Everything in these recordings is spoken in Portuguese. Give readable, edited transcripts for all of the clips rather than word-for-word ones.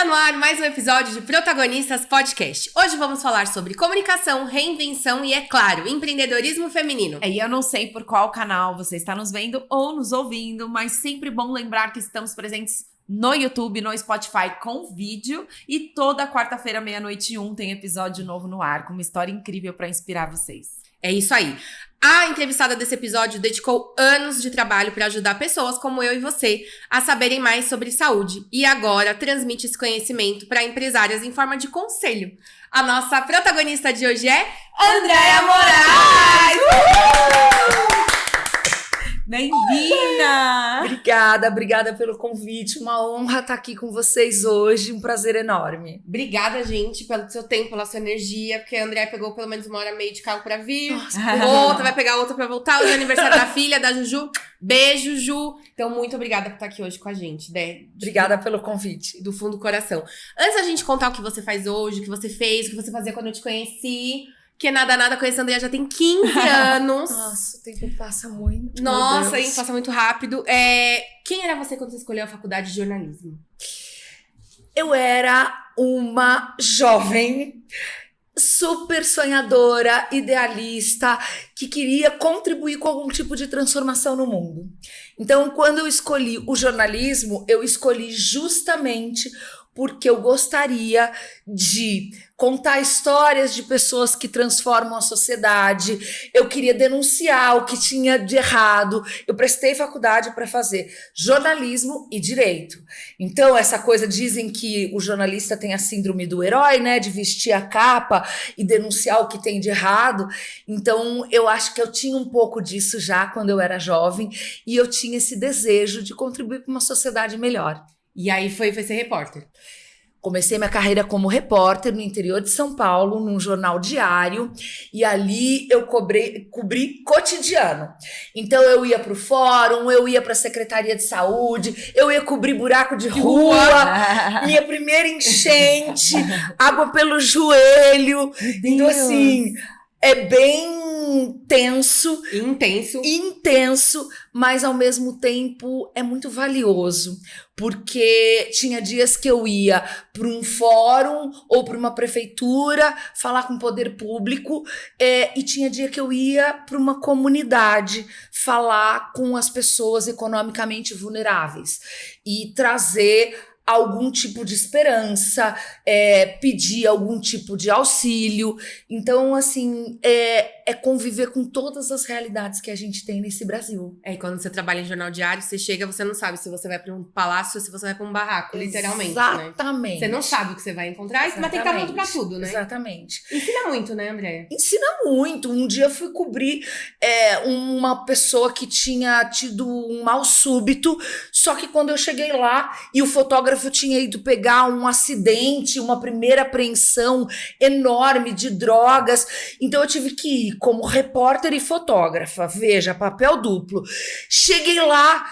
Está no ar mais um episódio de Protagonistas Podcast. Hoje vamos falar sobre comunicação, reinvenção e, é claro, empreendedorismo feminino. E eu não sei por qual canal você está nos vendo ou nos ouvindo, mas sempre bom lembrar que estamos presentes no YouTube, no Spotify com vídeo, e toda quarta-feira, 00:01, tem episódio novo no ar, com uma história incrível para inspirar vocês. É isso aí. A entrevistada desse episódio dedicou anos de trabalho para ajudar pessoas como eu e você a saberem mais sobre saúde e agora transmite esse conhecimento para empresárias em forma de conselho. A nossa protagonista de hoje é Andréa Moraes! Bem-vinda! Obrigada pelo convite. Uma honra estar aqui com vocês hoje. Um prazer enorme. Obrigada, gente, pelo seu tempo, pela sua energia, porque a Andréa pegou pelo menos 1h30 de carro pra vir. Nossa, outra vai pegar outra pra voltar. Hoje é aniversário da filha, da Juju. Beijo, Ju. Então, muito obrigada por estar aqui hoje com a gente, né? Obrigada pelo convite. Do fundo do coração. Antes da gente contar o que você faz hoje, o que você fez, o que você fazia quando eu te conheci... Porque nada, conheço a Andréa já tem 15 anos. Nossa, o tempo passa muito. Nossa, hein? Passa muito rápido. Quem era você quando você escolheu a faculdade de jornalismo? Eu era uma jovem, super sonhadora, idealista, que queria contribuir com algum tipo de transformação no mundo. Então, quando eu escolhi o jornalismo, eu escolhi justamente porque eu gostaria de contar histórias de pessoas que transformam a sociedade. Eu queria denunciar o que tinha de errado. Eu prestei faculdade para fazer jornalismo e direito. Então, essa coisa, dizem que o jornalista tem a síndrome do herói, né? De vestir a capa e denunciar o que tem de errado. Então, eu acho que eu tinha um pouco disso já quando eu era jovem. E eu tinha esse desejo de contribuir para uma sociedade melhor. E aí foi ser repórter. Comecei minha carreira como repórter no interior de São Paulo, num jornal diário, e ali eu cobri cotidiano. Então eu ia para o fórum, eu ia para a Secretaria de Saúde, eu ia cobrir buraco de rua, minha primeira enchente, água pelo joelho. Então assim, é bem intenso, mas ao mesmo tempo é muito valioso, porque tinha dias que eu ia para um fórum ou para uma prefeitura falar com o poder público, e tinha dia que eu ia para uma comunidade falar com as pessoas economicamente vulneráveis e trazer algum tipo de esperança, pedir algum tipo de auxílio. Então, assim, é conviver com todas as realidades que a gente tem nesse Brasil. E quando você trabalha em jornal diário, você chega, você não sabe se você vai para um palácio ou se você vai para um barraco, literalmente, Exatamente. Né? Você não sabe o que você vai encontrar, mas tem que estar pronto pra tudo, né? Exatamente. Ensina muito, né, Andréa? Ensina muito. Um dia eu fui cobrir uma pessoa que tinha tido um mal súbito, só que quando eu cheguei lá e o fotógrafo tinha ido pegar um acidente, uma primeira apreensão enorme de drogas, então eu tive que ir como repórter e fotógrafa. Veja, papel duplo. Cheguei lá,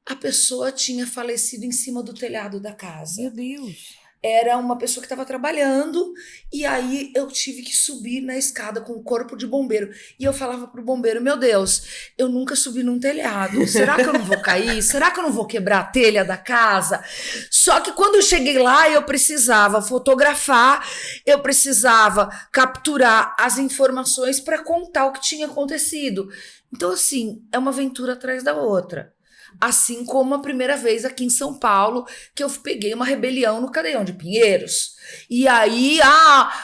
a pessoa tinha falecido em cima do telhado da casa. Meu Deus! Era uma pessoa que estava trabalhando, e aí eu tive que subir na escada com o corpo de bombeiro. E eu falava pro bombeiro, meu Deus, eu nunca subi num telhado. Será que eu não vou cair? Será que eu não vou quebrar a telha da casa? Só que quando eu cheguei lá, eu precisava fotografar, eu precisava capturar as informações para contar o que tinha acontecido. Então, assim, é uma aventura atrás da outra. Assim como a primeira vez aqui em São Paulo, que eu peguei uma rebelião no Cadeião de Pinheiros. E aí,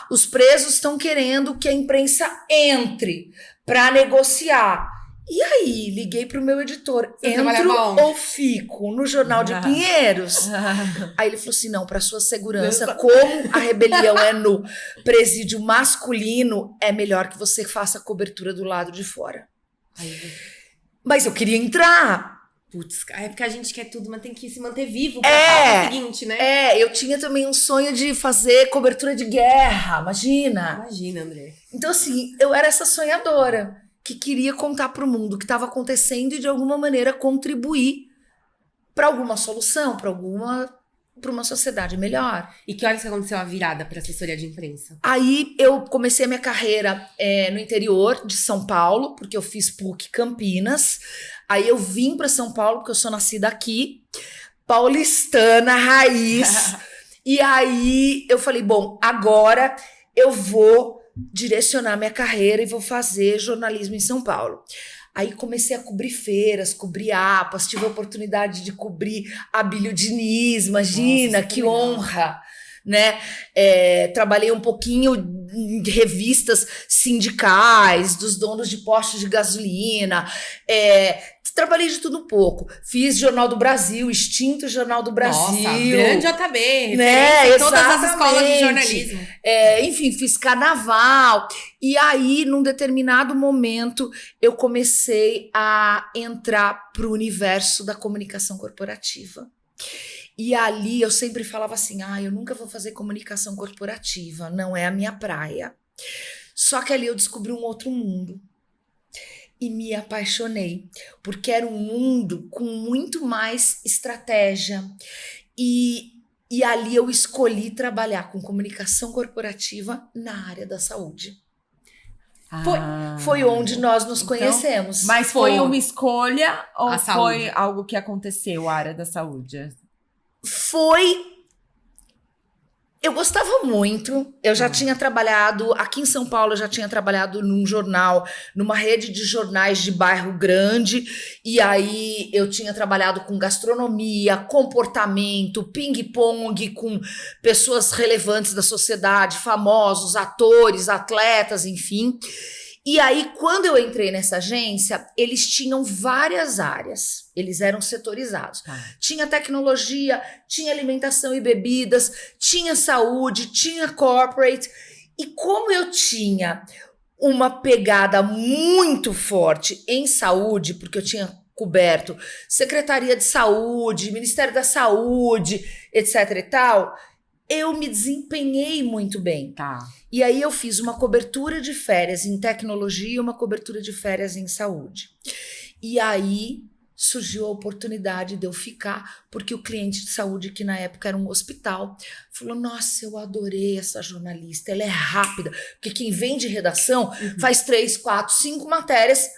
os presos estão querendo que a imprensa entre para negociar. E aí, liguei pro meu editor, entro ou fico no Jornal de Pinheiros? Aí ele falou assim, não, para sua segurança, como a rebelião é no presídio masculino, é melhor que você faça a cobertura do lado de fora. Mas eu queria entrar. Putz, é porque a gente quer tudo, mas tem que se manter vivo pra falar o seguinte, né? Eu tinha também um sonho de fazer cobertura de guerra, imagina. Imagina, André. Então, assim, eu era essa sonhadora que queria contar pro mundo o que estava acontecendo e, de alguma maneira, contribuir para alguma solução, para uma sociedade melhor. E que horas que aconteceu a virada para assessoria de imprensa? Aí eu comecei a minha carreira no interior de São Paulo, porque eu fiz PUC Campinas. Aí eu vim para São Paulo, porque eu sou nascida aqui, paulistana, raiz. E aí eu falei, bom, agora eu vou direcionar minha carreira e vou fazer jornalismo em São Paulo. Aí comecei a cobrir feiras, cobrir APAS, tive a oportunidade de cobrir Abílio Diniz, imagina, Nossa, que legal. honra, né? Trabalhei um pouquinho em revistas sindicais, dos donos de postos de gasolina, trabalhei de tudo um pouco. Fiz Jornal do Brasil, extinto Jornal do Brasil. Nossa, grande JB, né? em todas as escolas de jornalismo. Enfim, fiz carnaval. E aí, num determinado momento, eu comecei a entrar para o universo da comunicação corporativa. E ali eu sempre falava assim, eu nunca vou fazer comunicação corporativa, não é a minha praia. Só que ali eu descobri um outro mundo. E me apaixonei, porque era um mundo com muito mais estratégia. E ali eu escolhi trabalhar com comunicação corporativa na área da saúde. Foi onde nós nos conhecemos. Mas foi uma escolha ou A foi saúde. algo que aconteceu, a área da saúde? Eu gostava muito, eu já tinha trabalhado, aqui em São Paulo eu já tinha trabalhado num jornal, numa rede de jornais de bairro grande, e aí eu tinha trabalhado com gastronomia, comportamento, ping-pong, com pessoas relevantes da sociedade, famosos, atores, atletas, enfim. E aí, quando eu entrei nessa agência, eles tinham várias áreas, eles eram setorizados. Tinha tecnologia, tinha alimentação e bebidas, tinha saúde, tinha corporate. E como eu tinha uma pegada muito forte em saúde, porque eu tinha coberto Secretaria de Saúde, Ministério da Saúde, etc e tal, eu me desempenhei muito bem. E aí eu fiz uma cobertura de férias em tecnologia e uma cobertura de férias em saúde. E aí surgiu a oportunidade de eu ficar, porque o cliente de saúde, que na época era um hospital, falou, nossa, eu adorei essa jornalista, ela é rápida, porque quem vem de redação faz 3, 4, 5 matérias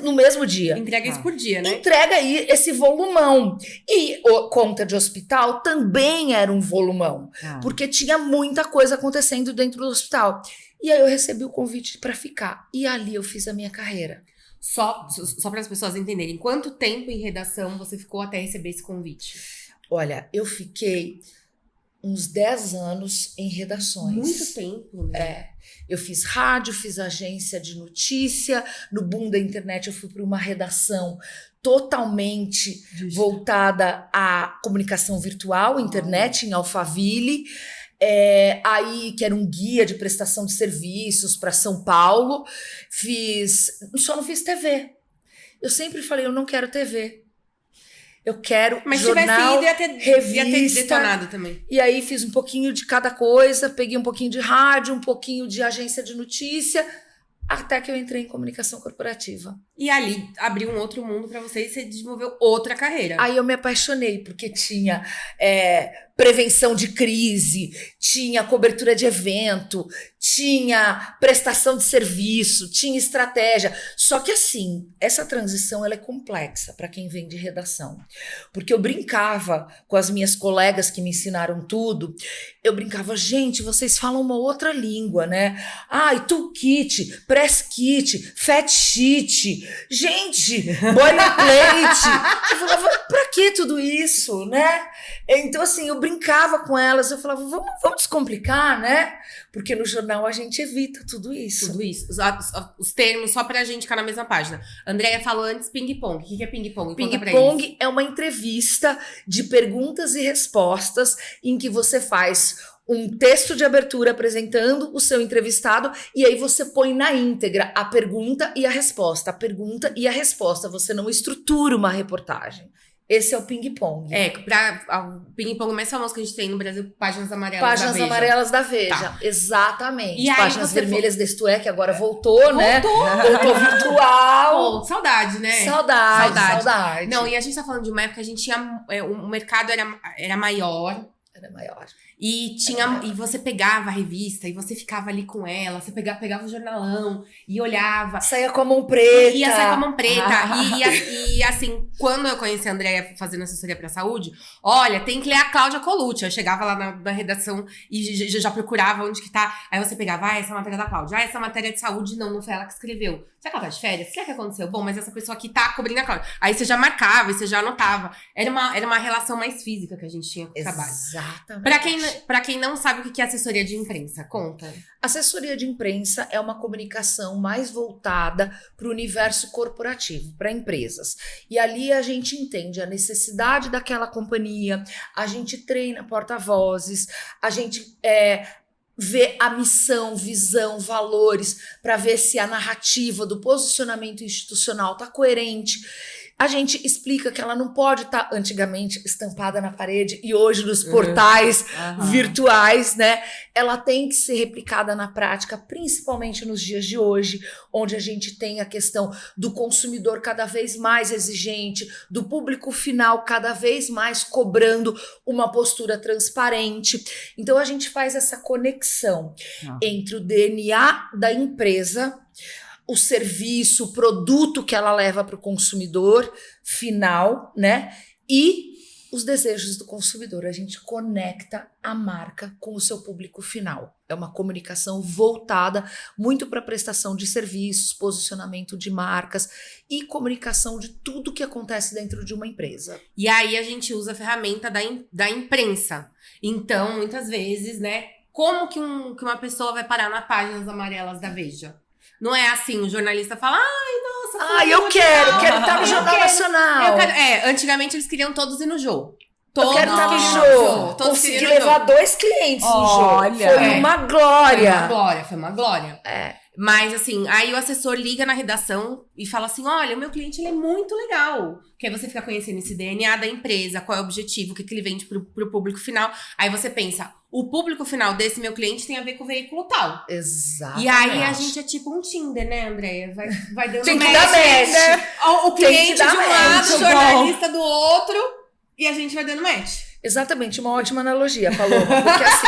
no mesmo dia. Entrega isso por dia, né? Entrega aí esse volumão. E conta de hospital também era um volumão, porque tinha muita coisa acontecendo dentro do hospital. E aí eu recebi o convite para ficar. E ali eu fiz a minha carreira. Só para as pessoas entenderem, quanto tempo em redação você ficou até receber esse convite? Olha, eu fiquei uns 10 anos em redações. Muito tempo, né? Eu fiz rádio, fiz agência de notícia, no boom da internet eu fui para uma redação totalmente voltada à comunicação virtual, internet, em Alphaville, aí que era um guia de prestação de serviços para São Paulo, só não fiz TV. Eu sempre falei, eu não quero TV. Eu quero mas jornal, tivesse ido, ia ter detonado também. E aí fiz um pouquinho de cada coisa, peguei um pouquinho de rádio, um pouquinho de agência de notícia, até que eu entrei em comunicação corporativa. E ali abriu um outro mundo pra você e você desenvolveu outra carreira. Aí eu me apaixonei, porque tinha prevenção de crise, tinha cobertura de evento, tinha prestação de serviço, tinha estratégia. Só que assim, essa transição ela é complexa para quem vem de redação. Porque eu brincava com as minhas colegas que me ensinaram tudo, eu brincava, gente, vocês falam uma outra língua, né? Toolkit, press kit, fact sheet, gente, boilerplate. Eu falava, pra que tudo isso, né? Então, assim, eu brincava com elas, eu falava, vamos descomplicar, né? Porque no jornal a gente evita tudo isso. Tudo isso. Os termos, só pra gente ficar na mesma página. Andréia falou antes ping-pong. O que é ping-pong? Ping-pong é uma entrevista de perguntas e respostas em que você faz um texto de abertura apresentando o seu entrevistado e aí você põe na íntegra a pergunta e a resposta. A pergunta e a resposta. Você não estrutura uma reportagem. Esse é o ping-pong. O ping-pong mais famoso que a gente tem no Brasil, Páginas Amarelas Páginas da Veja. Amarelas da Veja. Tá. Exatamente. E aí Páginas você Vermelhas da Isto É, que agora voltou, né? Voltou virtual. Pô, saudade, né? Saudade. Não, e a gente tá falando de uma época que a gente tinha... o mercado era maior, Era maior. E você pegava a revista e você ficava ali com ela, você pegava o jornalão e olhava. Saía com a mão preta. Ia sair com a mão preta. E assim, quando eu conheci a Andréia fazendo assessoria pra saúde, olha, tem que ler a Cláudia Colucci. Eu chegava lá na redação e já procurava onde que tá. Aí você pegava, essa matéria da Cláudia. Essa matéria de saúde, não foi ela que escreveu. Será que ela tá de férias? O que aconteceu? Bom, mas essa pessoa aqui tá cobrindo a Cláudia. Aí você já marcava e você já anotava. Era uma relação mais física que a gente tinha com o trabalho. Exatamente. Pra quem não sabe o que é assessoria de imprensa, conta. Assessoria de imprensa é uma comunicação mais voltada para o universo corporativo, para empresas. E ali a gente entende a necessidade daquela companhia, a gente treina porta-vozes, a gente vê a missão, visão, valores, para ver se a narrativa do posicionamento institucional está coerente. A gente explica que ela não pode estar, antigamente, estampada na parede e hoje nos portais virtuais, né? Ela tem que ser replicada na prática, principalmente nos dias de hoje, onde a gente tem a questão do consumidor cada vez mais exigente, do público final cada vez mais cobrando uma postura transparente. Então, a gente faz essa conexão entre o DNA da empresa, o serviço, o produto que ela leva para o consumidor final, né? E os desejos do consumidor. A gente conecta a marca com o seu público final. É uma comunicação voltada muito para prestação de serviços, posicionamento de marcas e comunicação de tudo que acontece dentro de uma empresa. E aí a gente usa a ferramenta da imprensa. Então, muitas vezes, né? Como que uma pessoa vai parar nas páginas amarelas da Veja? Não é assim, o jornalista fala, ai, nossa, eu quero estar no Jornal Nacional. Antigamente eles queriam todos ir no jogo. Eu quero estar no show. Consegui levar 2 clientes no jogo. Foi uma glória. Foi uma glória. Mas assim, aí o assessor liga na redação e fala assim, olha, o meu cliente ele é muito legal. Que aí você fica conhecendo esse DNA da empresa, qual é o objetivo, o que ele vende pro público final. Aí você pensa, o público final desse meu cliente tem a ver com o veículo tal. Exatamente. E aí a gente é tipo um Tinder, né, Andréia? Vai dando tem que dar match. O cliente de um lado, o jornalista do outro, e a gente vai dando match. Exatamente, uma ótima analogia, Paloma. Porque assim,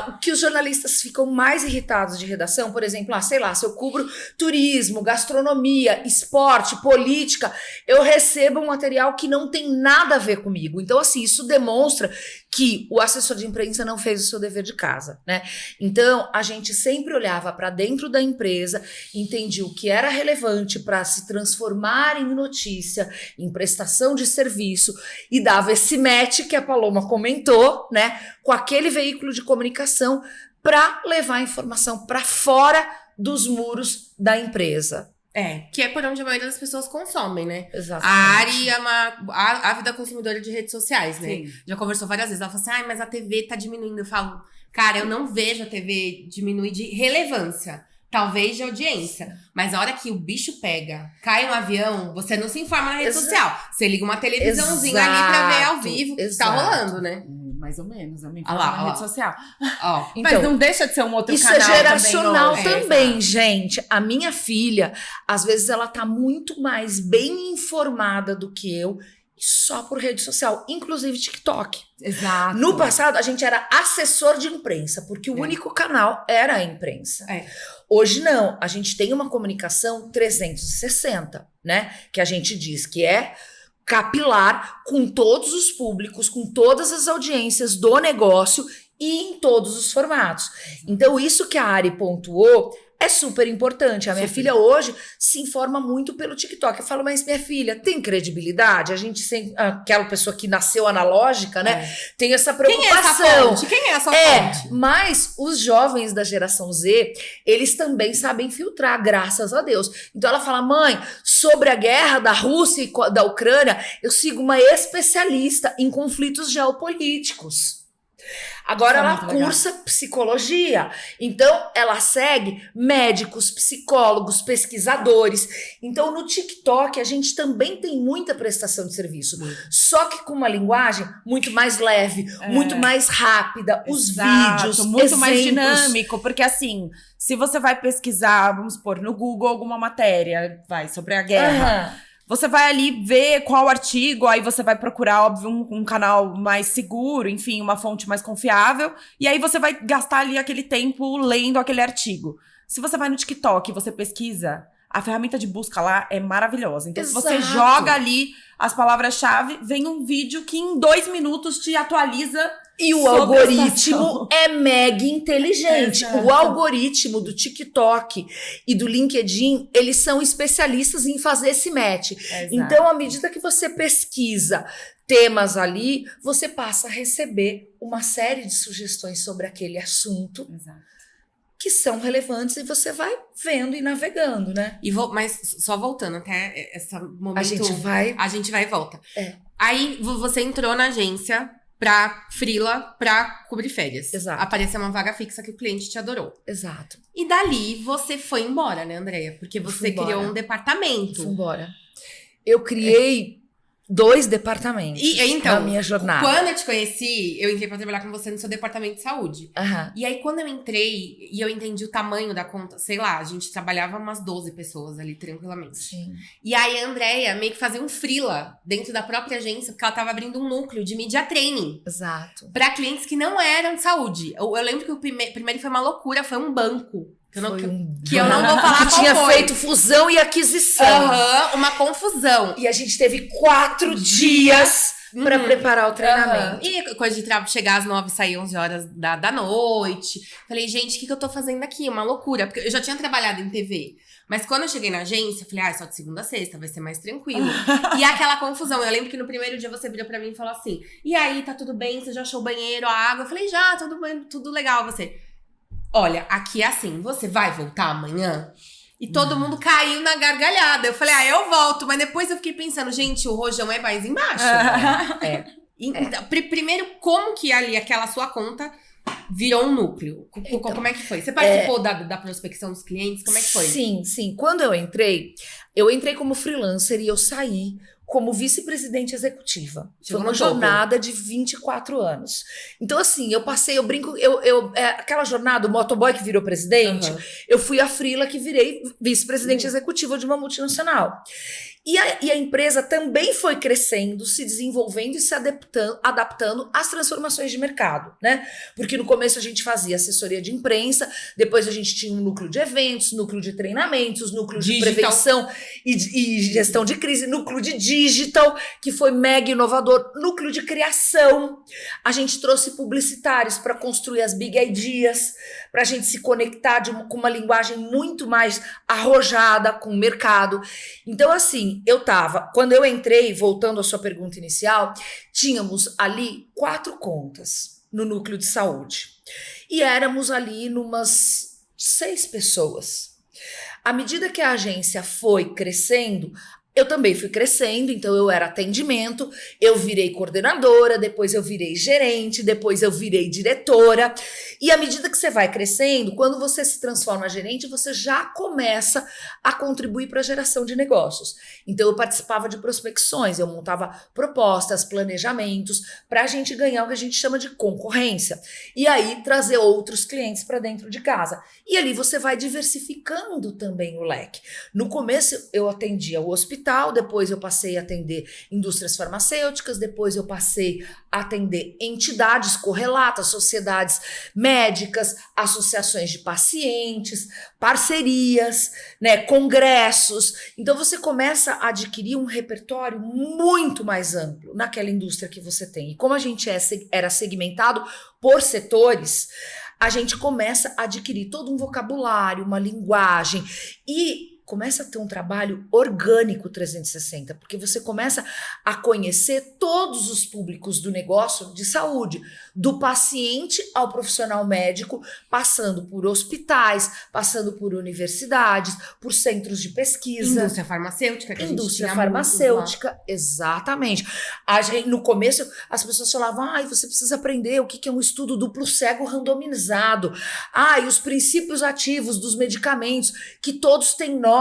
o que os jornalistas ficam mais irritados de redação, por exemplo, sei lá, se eu cubro turismo, gastronomia, esporte, política, eu recebo um material que não tem nada a ver comigo. Então, assim, isso demonstra que o assessor de imprensa não fez o seu dever de casa, né? Então, a gente sempre olhava para dentro da empresa, entendia o que era relevante para se transformar em notícia, em prestação de serviço, e dava esse match que a Paloma comentou, né? Com aquele veículo de comunicação para levar a informação para fora dos muros da empresa. Que é por onde a maioria das pessoas consomem, né? Exatamente. A Ari é uma ávida consumidora de redes sociais, né? Sim. Já conversou várias vezes. Ela fala assim, mas a TV tá diminuindo. Eu falo, cara, eu não vejo a TV diminuir de relevância. Talvez de audiência. Mas a hora que o bicho pega, cai um avião, você não se informa na rede social. Você liga uma televisãozinha ali pra ver ao vivo o que tá rolando, né? Mais ou menos, eu me informo na rede social. Então, mas não deixa de ser um outro canal. Isso é geracional também, exato. Gente. A minha filha, às vezes, ela tá muito mais bem informada do que eu, só por rede social, inclusive TikTok. Exato. No passado, a gente era assessor de imprensa, porque o único canal era a imprensa. Hoje não, a gente tem uma comunicação 360, né? Que a gente diz que é capilar com todos os públicos, com todas as audiências do negócio e em todos os formatos. Então, isso que a Ari pontuou é super importante. A minha filha hoje se informa muito pelo TikTok. Eu falo, mas minha filha, tem credibilidade? A gente, aquela pessoa que nasceu analógica, né? Tem essa preocupação. Quem é essa fonte? Mas os jovens da geração Z, eles também sabem filtrar, graças a Deus. Então ela fala, mãe, sobre a guerra da Rússia e da Ucrânia, eu sigo uma especialista em conflitos geopolíticos. Agora ela cursa psicologia, então ela segue médicos, psicólogos, pesquisadores. Então no TikTok a gente também tem muita prestação de serviço, só que com uma linguagem muito mais leve, muito mais rápida, os vídeos, muito mais dinâmico, porque assim, se você vai pesquisar, vamos supor, no Google alguma matéria, vai sobre a guerra. Você vai ali ver qual artigo, aí você vai procurar, óbvio, um canal mais seguro, enfim, uma fonte mais confiável. E aí você vai gastar ali aquele tempo lendo aquele artigo. Se você vai no TikTok e você pesquisa, a ferramenta de busca lá é maravilhosa. Então, se você joga ali as palavras-chave, vem um vídeo que em 2 minutos te atualiza. E o algoritmo é mega inteligente. Exato. O algoritmo do TikTok e do LinkedIn, eles são especialistas em fazer esse match. Exato. Então, à medida que você pesquisa temas ali, você passa a receber uma série de sugestões sobre aquele assunto. Exato. Que são relevantes e você vai vendo e navegando, né? Mas só voltando até esse momento. A gente vai e volta. É. Aí você entrou na agência pra freela, pra cobrir férias. Exato. Apareceu uma vaga fixa que o cliente te adorou. Exato. E dali você foi embora, né, Andréia? Porque você criou um departamento. Fui embora. Eu criei 2 departamentos então, na minha jornada. Quando eu te conheci, eu entrei pra trabalhar com você no seu departamento de saúde. Aham. E aí, quando eu entrei e eu entendi o tamanho da conta, sei lá, a gente trabalhava umas 12 pessoas ali, tranquilamente. Sim. E aí, a Andréia meio que fazia um freela dentro da própria agência, porque ela tava abrindo um núcleo de media training. Exato. Pra clientes que não eram de saúde. Eu lembro que o primeiro foi uma loucura, foi um banco. Que eu não vou falar que tinha qual foi. feito fusão e aquisição. Uma confusão. E a gente teve 4 dias pra preparar o treinamento. E coisa de chegar às 9 e sair 11 horas da noite. Falei, gente, o que eu tô fazendo aqui? Uma loucura. Porque eu já tinha trabalhado em TV. Mas quando eu cheguei na agência, eu falei, só de segunda a sexta, vai ser mais tranquilo. E aquela confusão. Eu lembro que no primeiro dia você virou pra mim e falou assim, e aí, tá tudo bem? Você já achou o banheiro, a água? Eu falei, já, tudo bem, tudo legal. Você... Olha, aqui é assim, você vai voltar amanhã? E todo mundo caiu na gargalhada. Eu falei, eu volto. Mas depois eu fiquei pensando, gente, o rojão é mais embaixo. Então, primeiro, como que ali aquela sua conta virou um núcleo? Como é que foi? Você participou da prospecção dos clientes? Como é que foi? Sim. Quando eu entrei como freelancer e eu saí como vice-presidente executiva. Foi uma jornada de 24 anos. Então, assim, eu brinco, aquela jornada, o motoboy que virou presidente, eu fui a freela que virei vice-presidente executiva de uma multinacional. E a empresa também foi crescendo, se desenvolvendo e se adaptando às transformações de mercado, né? Porque no começo a gente fazia assessoria de imprensa, depois a gente tinha um núcleo de eventos, núcleo de treinamentos, núcleo de prevenção e gestão de crise, núcleo de digital, que foi mega inovador, núcleo de criação. A gente trouxe publicitários para construir as big ideas, para a gente se conectar com uma linguagem muito mais arrojada com o mercado. Então, assim, quando eu entrei, voltando à sua pergunta inicial, tínhamos ali 4 contas no núcleo de saúde. E éramos ali numas 6 pessoas. À medida que a agência foi crescendo, eu também fui crescendo, então eu era atendimento, eu virei coordenadora, depois eu virei gerente, depois eu virei diretora. E à medida que você vai crescendo, quando você se transforma gerente, você já começa a contribuir para a geração de negócios. Então eu participava de prospecções, eu montava propostas, planejamentos, para a gente ganhar o que a gente chama de concorrência. E aí trazer outros clientes para dentro de casa. E ali você vai diversificando também o leque. No começo eu atendia o hospital, depois eu passei a atender indústrias farmacêuticas, depois eu passei a atender entidades correlatas, sociedades médicas, associações de pacientes, parcerias, né, congressos. Então você começa a adquirir um repertório muito mais amplo naquela indústria que você tem. E como a gente era segmentado por setores, a gente começa a adquirir todo um vocabulário, uma linguagem e começa a ter um trabalho orgânico 360, porque você começa a conhecer todos os públicos do negócio de saúde, do paciente ao profissional médico, passando por hospitais, passando por universidades, por centros de pesquisa. Indústria farmacêutica. Indústria farmacêutica, exatamente. No começo, as pessoas falavam, você precisa aprender o que é um estudo duplo cego randomizado. E os princípios ativos dos medicamentos, que todos têm nome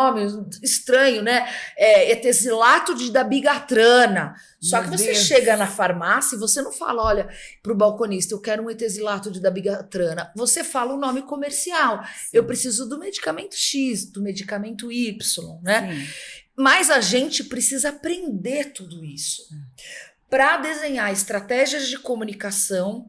estranho, né? Etesilato de dabigatrana. Só que você chega na farmácia e você não fala, olha, pro balconista, eu quero um etesilato de dabigatrana. Você fala o nome comercial. Sim. Eu preciso do medicamento X, do medicamento Y, né? Sim. Mas a gente precisa aprender tudo isso para desenhar estratégias de comunicação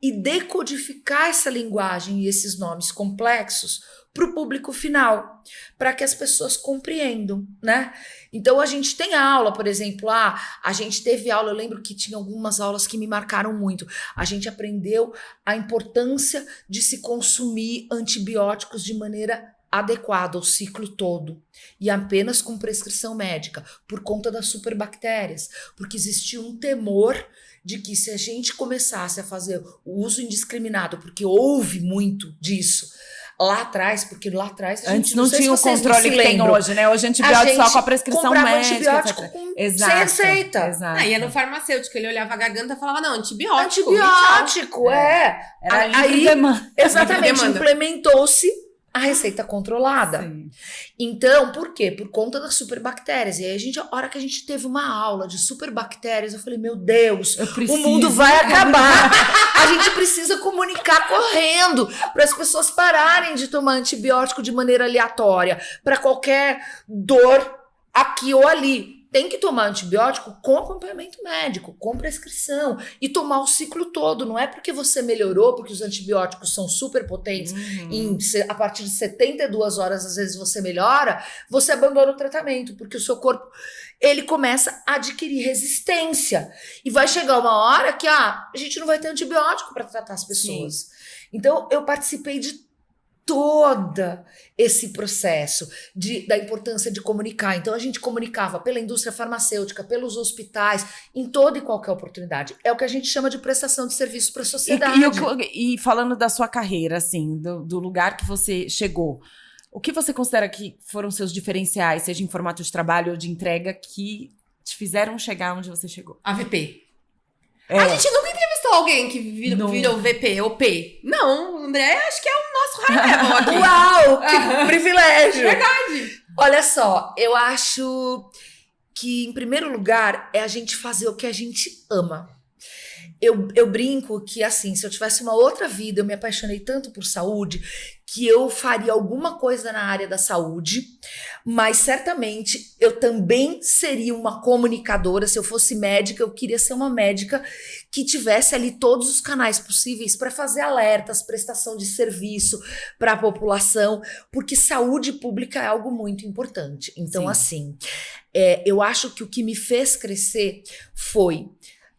e decodificar essa linguagem e esses nomes complexos para o público final, para que as pessoas compreendam, né? Então a gente tem aula, por exemplo, a gente teve aula, eu lembro que tinha algumas aulas que me marcaram muito. A gente aprendeu a importância de se consumir antibióticos de maneira adequada, o ciclo todo, e apenas com prescrição médica, por conta das superbactérias, porque existia um temor de que se a gente começasse a fazer o uso indiscriminado, porque houve muito disso lá atrás, porque lá atrás a gente antes não tinha o controle que tem hoje, né? Hoje antibiótico só com a prescrição médica, antibiótico etc. sem Exato, receita. exato. Ia no farmacêutico, ele olhava a garganta e falava, não, antibiótico. Antibiótico, é. Era livre Aí, demanda. exatamente, demanda. Implementou-se a receita controlada. Sim. Então, por quê? Por conta das superbactérias. E aí, a hora que a gente teve uma aula de superbactérias, eu falei, meu Deus, o mundo vai acabar. A gente precisa comunicar correndo para as pessoas pararem de tomar antibiótico de maneira aleatória, para qualquer dor aqui ou ali. Tem que tomar antibiótico com acompanhamento médico, com prescrição, e tomar o ciclo todo. Não é porque você melhorou, porque os antibióticos são super potentes, a partir de 72 horas, às vezes você melhora, você abandona o tratamento, porque o seu corpo, ele começa a adquirir resistência. E vai chegar uma hora que a gente não vai ter antibiótico para tratar as pessoas. Sim. Então, eu participei de todo esse processo da importância de comunicar. Então a gente comunicava pela indústria farmacêutica, pelos hospitais, em toda e qualquer oportunidade. É o que a gente chama de prestação de serviço para a sociedade. E falando da sua carreira, assim, do lugar que você chegou, o que você considera que foram seus diferenciais, seja em formato de trabalho ou de entrega, que te fizeram chegar onde você chegou? AVP. A gente nunca entrevistou alguém que virou VP ou P. Não, o André acho que é o nosso high level aqui. Uau, que privilégio! Verdade. Olha só, eu acho que, em primeiro lugar, é a gente fazer o que a gente ama. Eu brinco que, assim, se eu tivesse uma outra vida, eu me apaixonei tanto por saúde, que eu faria alguma coisa na área da saúde, mas certamente eu também seria uma comunicadora. Se eu fosse médica, eu queria ser uma médica que tivesse ali todos os canais possíveis para fazer alertas, prestação de serviço para a população, porque saúde pública é algo muito importante. Então, sim, assim, eu acho que o que me fez crescer foi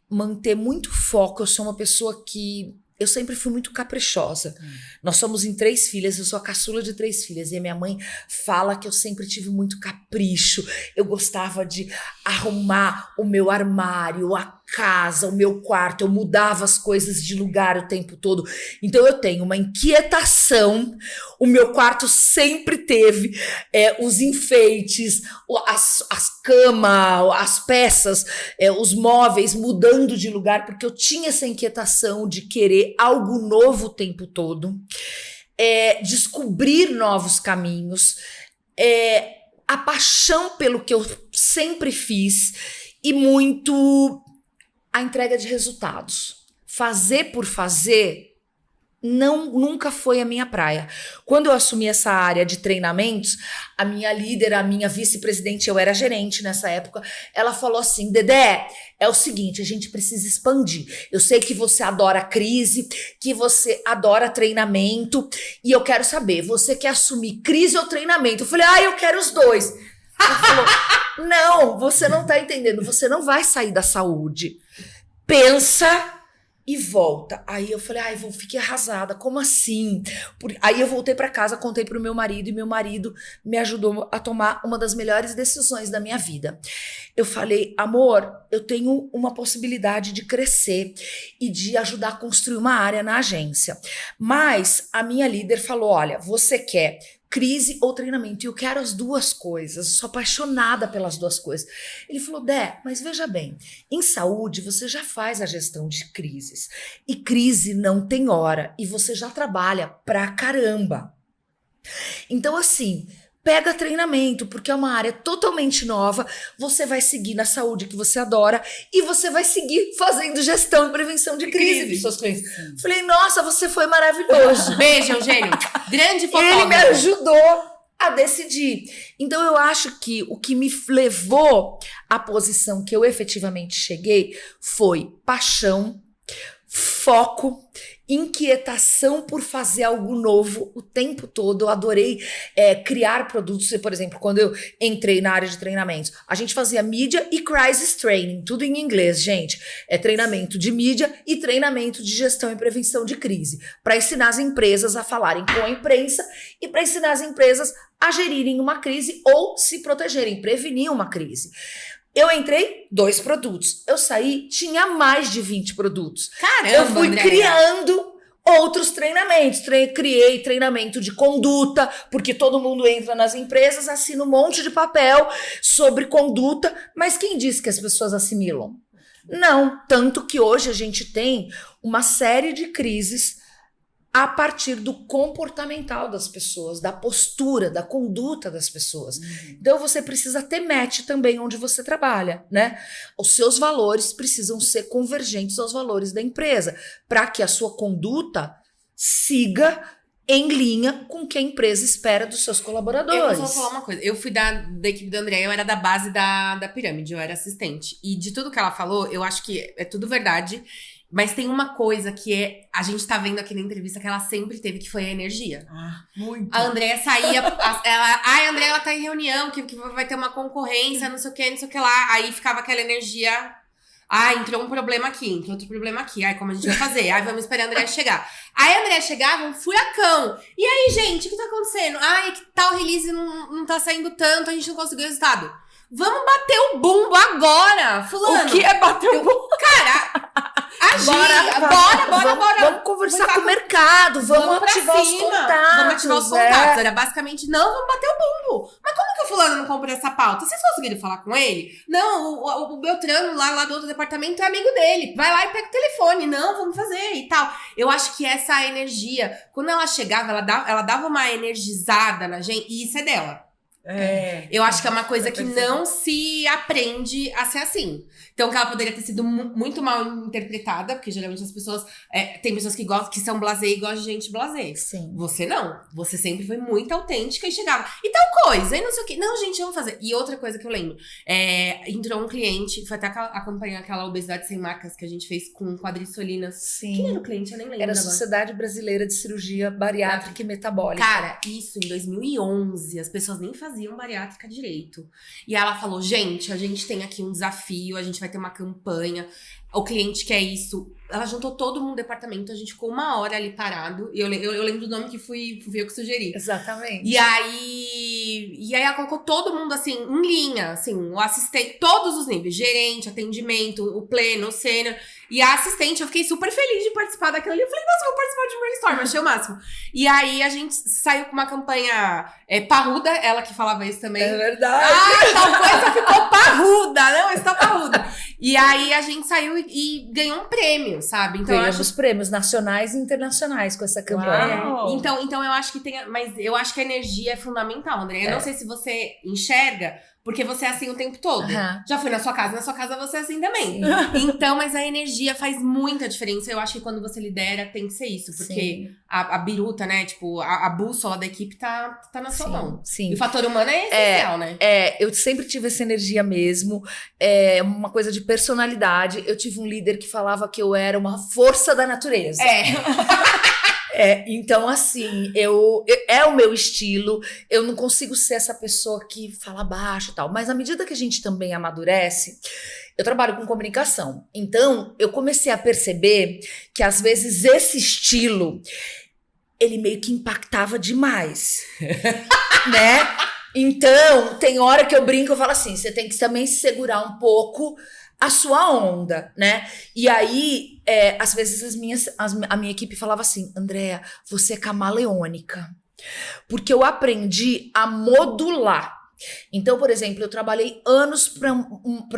manter muito foco. Eu sou uma pessoa que eu sempre fui muito caprichosa. Nós somos em 3 filhas, eu sou a caçula de 3 filhas. E a minha mãe fala que eu sempre tive muito capricho. Eu gostava de arrumar o meu armário, a casa, o meu quarto. Eu mudava as coisas de lugar o tempo todo. Então eu tenho uma inquietação. O meu quarto sempre teve os enfeites, as camas, as peças, os móveis mudando de lugar, porque eu tinha essa inquietação de querer algo novo o tempo todo, descobrir novos caminhos, a paixão pelo que eu sempre fiz e muito a entrega de resultados. Fazer por fazer nunca foi a minha praia. Quando eu assumi essa área de treinamentos, a minha líder, a minha vice-presidente, eu era gerente nessa época, ela falou assim: Dedé, é o seguinte, a gente precisa expandir. Eu sei que você adora crise, que você adora treinamento, e eu quero saber, você quer assumir crise ou treinamento? Eu falei, eu quero os dois. Ela falou, não, você não tá entendendo, você não vai sair da saúde. Pensa e volta. Aí eu falei, fiquei arrasada, como assim? Aí eu voltei pra casa, contei pro meu marido, e meu marido me ajudou a tomar uma das melhores decisões da minha vida. Eu falei, amor, eu tenho uma possibilidade de crescer e de ajudar a construir uma área na agência. Mas a minha líder falou, olha, você quer crise ou treinamento? E eu quero as duas coisas, eu sou apaixonada pelas duas coisas. Ele falou, Dé, mas veja bem, em saúde você já faz a gestão de crises, e crise não tem hora, e você já trabalha pra caramba. Então, assim, pega treinamento, porque é uma área totalmente nova, você vai seguir na saúde que você adora, e você vai seguir fazendo gestão e prevenção de crise dos seus clientes. Falei, nossa, você foi maravilhoso. Beijo, Eugênio. Grande fotógrafo. Ele me ajudou a decidir. Então eu acho que o que me levou à posição que eu efetivamente cheguei foi paixão, foco, inquietação por fazer algo novo o tempo todo. Eu adorei criar produtos. Por exemplo, quando eu entrei na área de treinamentos, a gente fazia mídia e crisis training, tudo em inglês, gente. É treinamento de mídia e treinamento de gestão e prevenção de crise, para ensinar as empresas a falarem com a imprensa e para ensinar as empresas a gerirem uma crise ou se protegerem, prevenir uma crise. Eu entrei, 2 produtos. Eu saí, tinha mais de 20 produtos. Caramba, eu fui Andréia. criando outros treinamentos. Criei treinamento de conduta, porque todo mundo entra nas empresas, assina um monte de papel sobre conduta, mas quem disse que as pessoas assimilam? Não, tanto que hoje a gente tem uma série de crises a partir do comportamental das pessoas, da postura, da conduta das pessoas. Então você precisa ter match também onde você trabalha, né? Os seus valores precisam ser convergentes aos valores da empresa, para que a sua conduta siga em linha com o que a empresa espera dos seus colaboradores. Eu vou falar uma coisa. Eu fui da equipe da Andréia, eu era da base da pirâmide, eu era assistente. E de tudo que ela falou, eu acho que é tudo verdade. Mas tem uma coisa que a gente tá vendo aqui na entrevista que ela sempre teve, que foi a energia. Muito. A Andréia saía, a Andréia ela tá em reunião, que vai ter uma concorrência, não sei o que lá. Aí ficava aquela energia, entrou um problema aqui, entrou outro problema aqui. Como a gente vai fazer? Vamos esperar a Andréia chegar. Aí a Andréia chegava, um furacão. E aí, gente, o que tá acontecendo? É que tal release não tá saindo tanto, a gente não conseguiu o resultado. Vamos bater o bumbo agora, fulano. O que é bater o bumbo? Cara, agir. Bora. Vamos conversar com o mercado, vamos ativar os contatos. Vamos ativar os contatos. Era basicamente, não, vamos bater o bumbo. Mas como que o fulano não comprou essa pauta? Vocês conseguiram falar com ele? Não, o Beltrano lá do outro departamento é amigo dele. Vai lá e pega o telefone. Não, vamos fazer e tal. Eu acho que essa energia, quando ela chegava, ela dava uma energizada na gente. E isso é dela. Eu acho que é uma coisa que não se aprende a ser assim. Então, que ela poderia ter sido muito mal interpretada, porque geralmente as pessoas... tem pessoas que são blasé e gostam de gente blasé. Sim. Você não. Você sempre foi muito autêntica e chegava. E tal coisa, e não sei o quê. Não, gente, vamos fazer. E outra coisa que eu lembro. Entrou um cliente, foi até acompanhar aquela obesidade sem marcas que a gente fez com quadricolinas. Sim. Quem era o cliente? Eu nem lembro Era a agora. Sociedade Brasileira de Cirurgia Bariátrica e Metabólica. Cara, isso em 2011, as pessoas nem faziam bariátrica direito. E ela falou, gente, a gente tem aqui um desafio, a gente vai ter uma campanha, o cliente quer isso. Ela juntou todo mundo no departamento, a gente ficou 1 hora ali parado. E eu lembro do nome que fui eu que sugeri. Exatamente. E aí ela colocou todo mundo, assim, em linha, assim, o assistente, todos os níveis, gerente, atendimento, o pleno, o sênior. E a assistente, eu fiquei super feliz de participar daquilo ali. Eu falei, nossa, vou participar de um brainstorm, achei o máximo. E aí a gente saiu com uma campanha parruda, ela que falava isso também. É verdade. Tal coisa ficou parruda, não, está parruda. E aí a gente saiu e ganhou um prêmio, sabe? Então Ganhamos prêmios nacionais e internacionais com essa campanha. Uau. Então eu acho que mas eu acho que a energia é fundamental, André. Eu não sei se você enxerga, porque você é assim o tempo todo. Uhum. Já fui na sua casa você é assim também. Então, mas a energia faz muita diferença. Eu acho que quando você lidera, tem que ser isso. Porque a biruta, né, tipo, a bússola da equipe tá na sua mão. Sim. E o fator humano é essencial, né? Eu sempre tive essa energia mesmo, uma coisa de personalidade. Eu tive um líder que falava que eu era uma força da natureza. Então, assim, é o meu estilo. Eu não consigo ser essa pessoa que fala baixo e tal. Mas à medida que a gente também amadurece, eu trabalho com comunicação. Então, eu comecei a perceber que, às vezes, esse estilo, ele meio que impactava demais. Né? Então, tem hora que eu brinco, eu falo assim, você tem que também segurar um pouco a sua onda, né? E aí, às vezes a minha equipe falava assim, Andréia, você é camaleônica. Porque eu aprendi a modular. Então, por exemplo, eu trabalhei anos para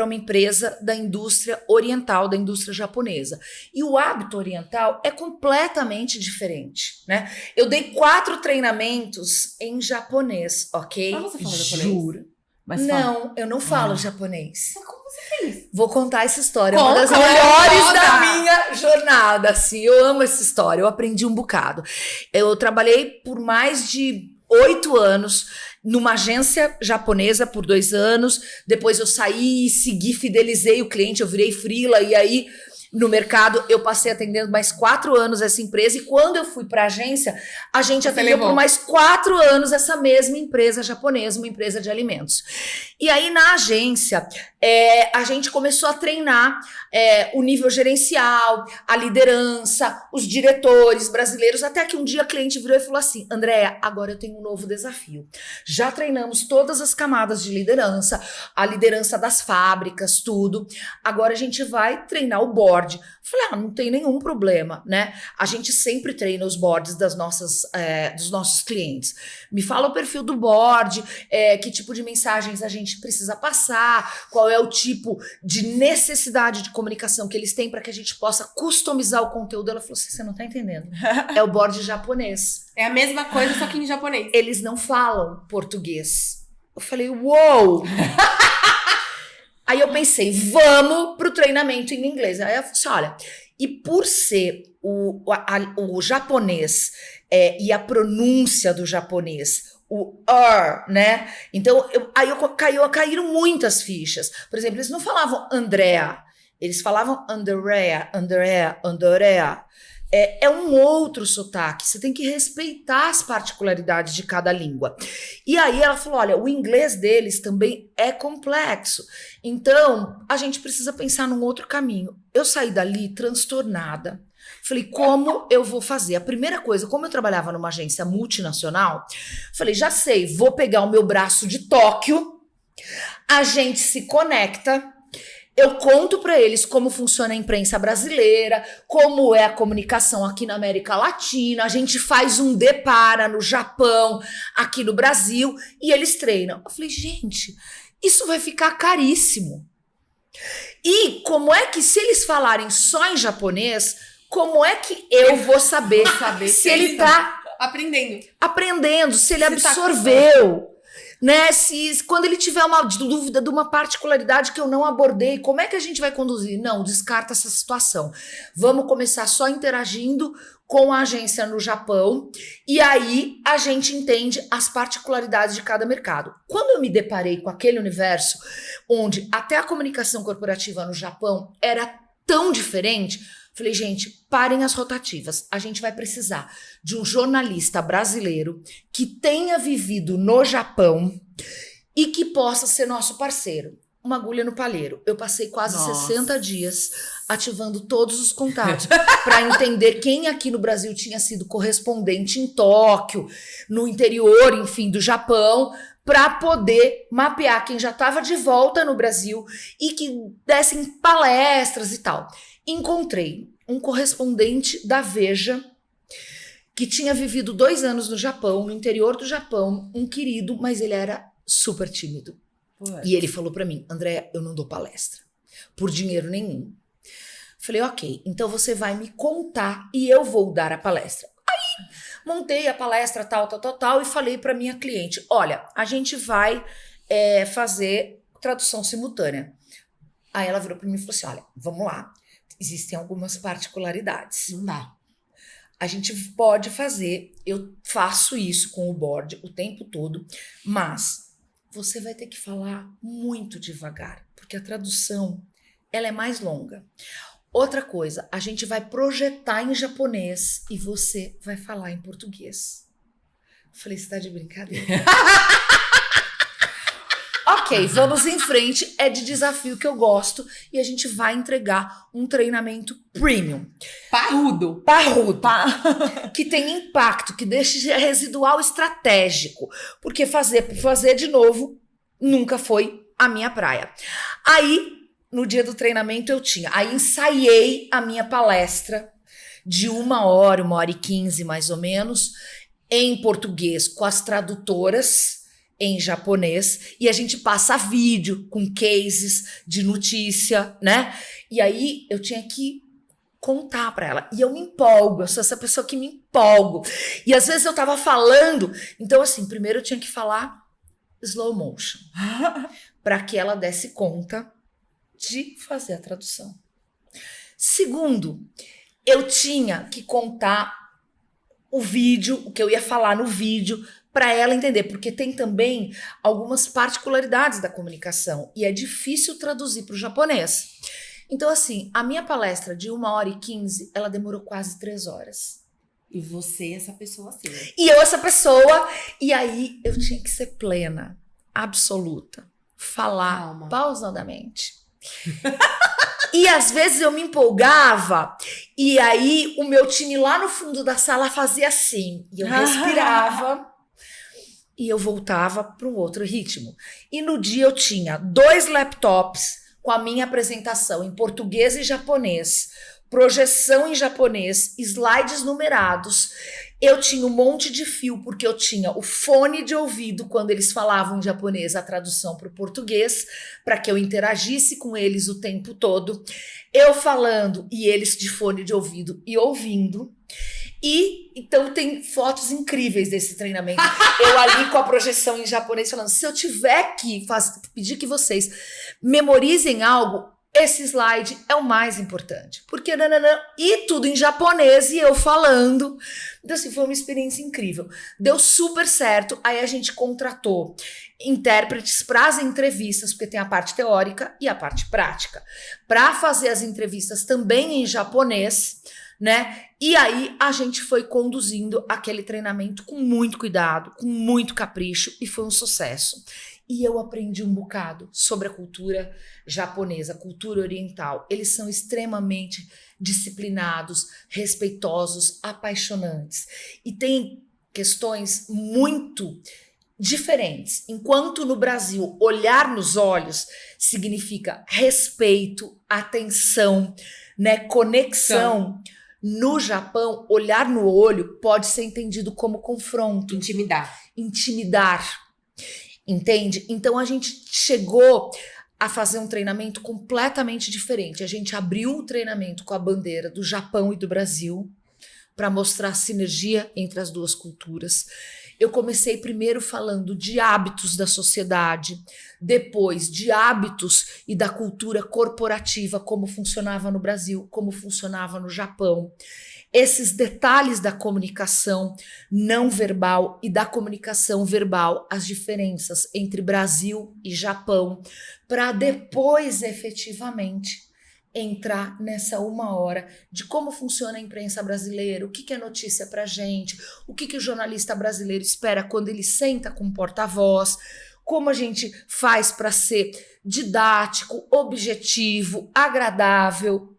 uma empresa da indústria oriental, da indústria japonesa. E o hábito oriental é completamente diferente, né? Eu dei 4 treinamentos em japonês, ok? Ah, você fala japonês? Juro. Mas Não, eu não falo japonês. Mas como você fez? Vou contar essa história. Conta, Uma das melhores conta. da minha jornada, assim. Eu amo essa história. Eu aprendi um bocado. Eu trabalhei por mais de 8 anos numa agência japonesa por 2 anos. Depois eu saí, segui, fidelizei o cliente, eu virei freela e aí no mercado eu passei atendendo mais 4 anos essa empresa e quando eu fui para a agência, a gente atendeu por mais 4 anos essa mesma empresa japonesa, uma empresa de alimentos. E aí na agência a gente começou a treinar o nível gerencial, a liderança, os diretores brasileiros, até que um dia a cliente virou e falou assim: Andréa, agora eu tenho um novo desafio. Já treinamos todas as camadas de liderança, a liderança das fábricas, tudo. Agora a gente vai treinar o board. Falei, não tem nenhum problema, né? A gente sempre treina os boards dos nossos clientes. Me fala o perfil do board, que tipo de mensagens a gente precisa passar, qual é o tipo de necessidade de comunicação que eles têm para que a gente possa customizar o conteúdo. Ela falou assim, você não tá entendendo. É o board japonês. É a mesma coisa, só que em japonês. Eles não falam português. Eu falei, uou! Aí eu pensei, vamos pro treinamento em inglês. Aí eu falei assim, olha, e por ser o japonês e a pronúncia do japonês, o né? Então, caíram muitas fichas. Por exemplo, eles não falavam Andrea, eles falavam Andrea. É um outro sotaque, você tem que respeitar as particularidades de cada língua. E aí ela falou, olha, o inglês deles também é complexo, então a gente precisa pensar num outro caminho. Eu saí dali transtornada. Falei, como eu vou fazer? A primeira coisa, como eu trabalhava numa agência multinacional, falei, já sei, vou pegar o meu braço de Tóquio, a gente se conecta, eu conto para eles como funciona a imprensa brasileira, como é a comunicação aqui na América Latina, a gente faz um depara no Japão, aqui no Brasil, e eles treinam. Eu falei, gente, isso vai ficar caríssimo. E como é que, se eles falarem só em japonês, como é que eu vou saber se ele tá aprendendo, se ele absorveu? Né? Quando ele tiver uma dúvida de uma particularidade que eu não abordei, como é que a gente vai conduzir? Não, descarta essa situação. Vamos começar só interagindo com a agência no Japão e aí a gente entende as particularidades de cada mercado. Quando eu me deparei com aquele universo onde até a comunicação corporativa no Japão era tão diferente, falei, gente, parem as rotativas. A gente vai precisar de um jornalista brasileiro que tenha vivido no Japão e que possa ser nosso parceiro. Uma agulha no palheiro. Eu passei quase 60 dias ativando todos os contatos para entender quem aqui no Brasil tinha sido correspondente em Tóquio, no interior, enfim, do Japão, para poder mapear quem já estava de volta no Brasil e que dessem palestras e tal. Encontrei um correspondente da Veja que tinha vivido 2 anos no Japão, no interior do Japão, um querido, mas ele era super tímido. E ele falou para mim, Andréa, eu não dou palestra, por dinheiro nenhum. Falei, ok, então você vai me contar e eu vou dar a palestra. Aí montei a palestra tal, e falei para minha cliente, olha, a gente vai fazer tradução simultânea. Aí ela virou para mim e falou assim, olha, vamos lá. Existem algumas particularidades. Não dá. A gente pode fazer, eu faço isso com o board o tempo todo, mas você vai ter que falar muito devagar, porque a tradução, ela é mais longa. Outra coisa, a gente vai projetar em japonês e você vai falar em português. Falei, você tá de brincadeira? Ok, vamos em frente, é de desafio que eu gosto e a gente vai entregar um treinamento premium. Parrudo. Que tem impacto, que deixe residual estratégico, porque fazer de novo nunca foi a minha praia. Aí, no dia do treinamento aí ensaiei a minha palestra de 1 hora, 1h15 mais ou menos, em português com as tradutoras, em japonês, e a gente passa vídeo com cases de notícia, né? E aí eu tinha que contar para ela. E eu me empolgo, eu sou essa pessoa que me empolgo. E às vezes eu tava falando, então assim, primeiro eu tinha que falar slow motion, para que ela desse conta de fazer a tradução. Segundo, eu tinha que contar o vídeo, o que eu ia falar no vídeo, para ela entender, porque tem também algumas particularidades da comunicação e é difícil traduzir para o japonês. Então, assim, a minha palestra de 1h15, ela demorou quase 3 horas. E você, essa pessoa assim. E eu, essa pessoa, e aí eu tinha que ser plena, absoluta, falar pausadamente. E às vezes eu me empolgava, e aí o meu time lá no fundo da sala fazia assim, e eu respirava, e eu voltava para um outro ritmo. E no dia eu tinha 2 laptops com a minha apresentação em português e japonês, projeção em japonês, slides numerados. Eu tinha um monte de fio, porque eu tinha o fone de ouvido quando eles falavam em japonês, a tradução para o português, para que eu interagisse com eles o tempo todo. Eu falando e eles de fone de ouvido e ouvindo. E então tem fotos incríveis desse treinamento. Eu ali com a projeção em japonês falando, se eu tiver que pedir que vocês memorizem algo, esse slide é o mais importante. Porque e tudo em japonês e eu falando. Então assim, foi uma experiência incrível. Deu super certo. Aí a gente contratou intérpretes para as entrevistas, porque tem a parte teórica e a parte prática. Para fazer as entrevistas também em japonês, né? E aí a gente foi conduzindo aquele treinamento com muito cuidado, com muito capricho e foi um sucesso. E eu aprendi um bocado sobre a cultura japonesa, a cultura oriental. Eles são extremamente disciplinados, respeitosos, apaixonantes. E tem questões muito diferentes. Enquanto no Brasil, olhar nos olhos significa respeito, atenção, né, conexão. No Japão, olhar no olho pode ser entendido como confronto. Intimidar. Entende? Então a gente chegou a fazer um treinamento completamente diferente. A gente abriu o treinamento com a bandeira do Japão e do Brasil para mostrar a sinergia entre as duas culturas. Eu comecei primeiro falando de hábitos da sociedade, depois de hábitos e da cultura corporativa, como funcionava no Brasil, como funcionava no Japão. Esses detalhes da comunicação não verbal e da comunicação verbal, as diferenças entre Brasil e Japão, para depois efetivamente entrar nessa 1 hora de como funciona a imprensa brasileira, o que é notícia pra gente, o que o jornalista brasileiro espera quando ele senta com o porta-voz, como a gente faz para ser didático, objetivo, agradável.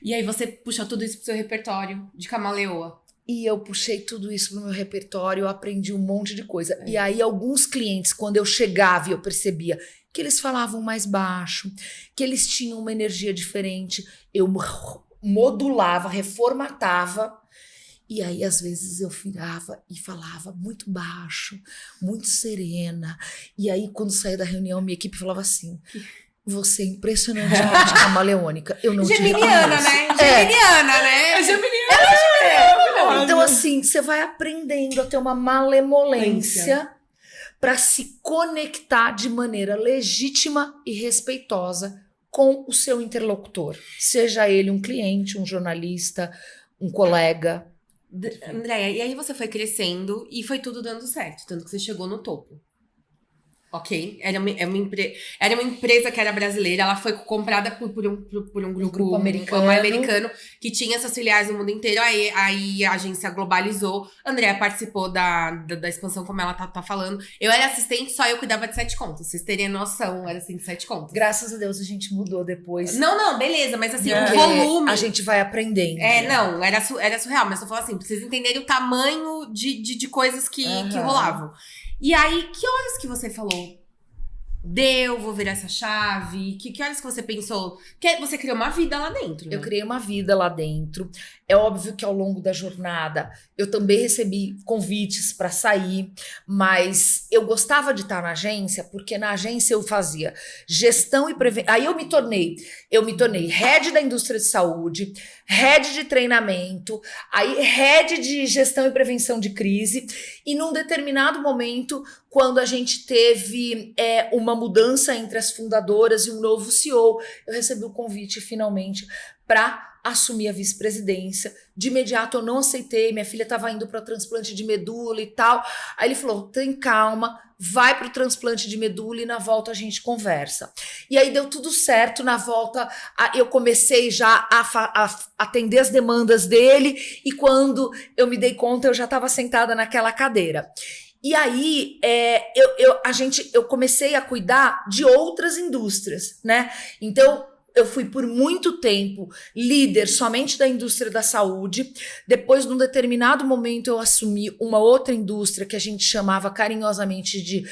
E aí você puxa tudo isso pro seu repertório de camaleoa. E eu puxei tudo isso pro meu repertório, eu aprendi um monte de coisa. E aí alguns clientes, quando eu chegava e eu percebia que eles falavam mais baixo, que eles tinham uma energia diferente, eu modulava, reformatava. E aí, às vezes, eu virava e falava muito baixo, muito serena. E aí, quando saía da reunião, minha equipe falava assim... Você é impressionantemente camaleônica. Eu não Geminiana, né? Geminiana, né? Geminiana. Então, assim, você vai aprendendo a ter uma malemolência para se conectar de maneira legítima e respeitosa com o seu interlocutor. Seja ele um cliente, um jornalista, um colega. Andréia, e aí você foi crescendo e foi tudo dando certo, tanto que você chegou no topo. Ok? Era uma empresa que era brasileira, ela foi comprada por um grupo americano que tinha essas filiais no mundo inteiro, aí a agência globalizou. A Andréia participou da expansão, como ela tá falando. Eu era assistente, só eu cuidava de 7 contas. Vocês terem noção, era assim, 7 contas. Graças a Deus a gente mudou depois. Não, beleza, mas assim, o volume... A gente vai aprendendo. Não, era surreal, mas eu falo assim, pra vocês entenderem o tamanho de coisas que rolavam. E aí, que horas que você falou? Vou virar essa chave? Que horas que você pensou? Que você criou uma vida lá dentro, né? Eu criei uma vida lá dentro. É óbvio que ao longo da jornada eu também recebi convites para sair, mas eu gostava de estar na agência, porque na agência eu fazia gestão e prevenção. Aí eu me tornei head da indústria de saúde, head de treinamento, aí head de gestão e prevenção de crise, e num determinado momento quando a gente teve uma mudança entre as fundadoras e um novo CEO, eu recebi o convite finalmente para assumir a vice-presidência. De imediato eu não aceitei, minha filha estava indo para o transplante de medula e tal. Aí ele falou, tem calma, vai para o transplante de medula e na volta a gente conversa. E aí deu tudo certo, na volta eu comecei já a atender as demandas dele e quando eu me dei conta eu já estava sentada naquela cadeira. E aí eu comecei a cuidar de outras indústrias, né? Então eu fui por muito tempo líder somente da indústria da saúde. Depois, num determinado momento, eu assumi uma outra indústria que a gente chamava carinhosamente de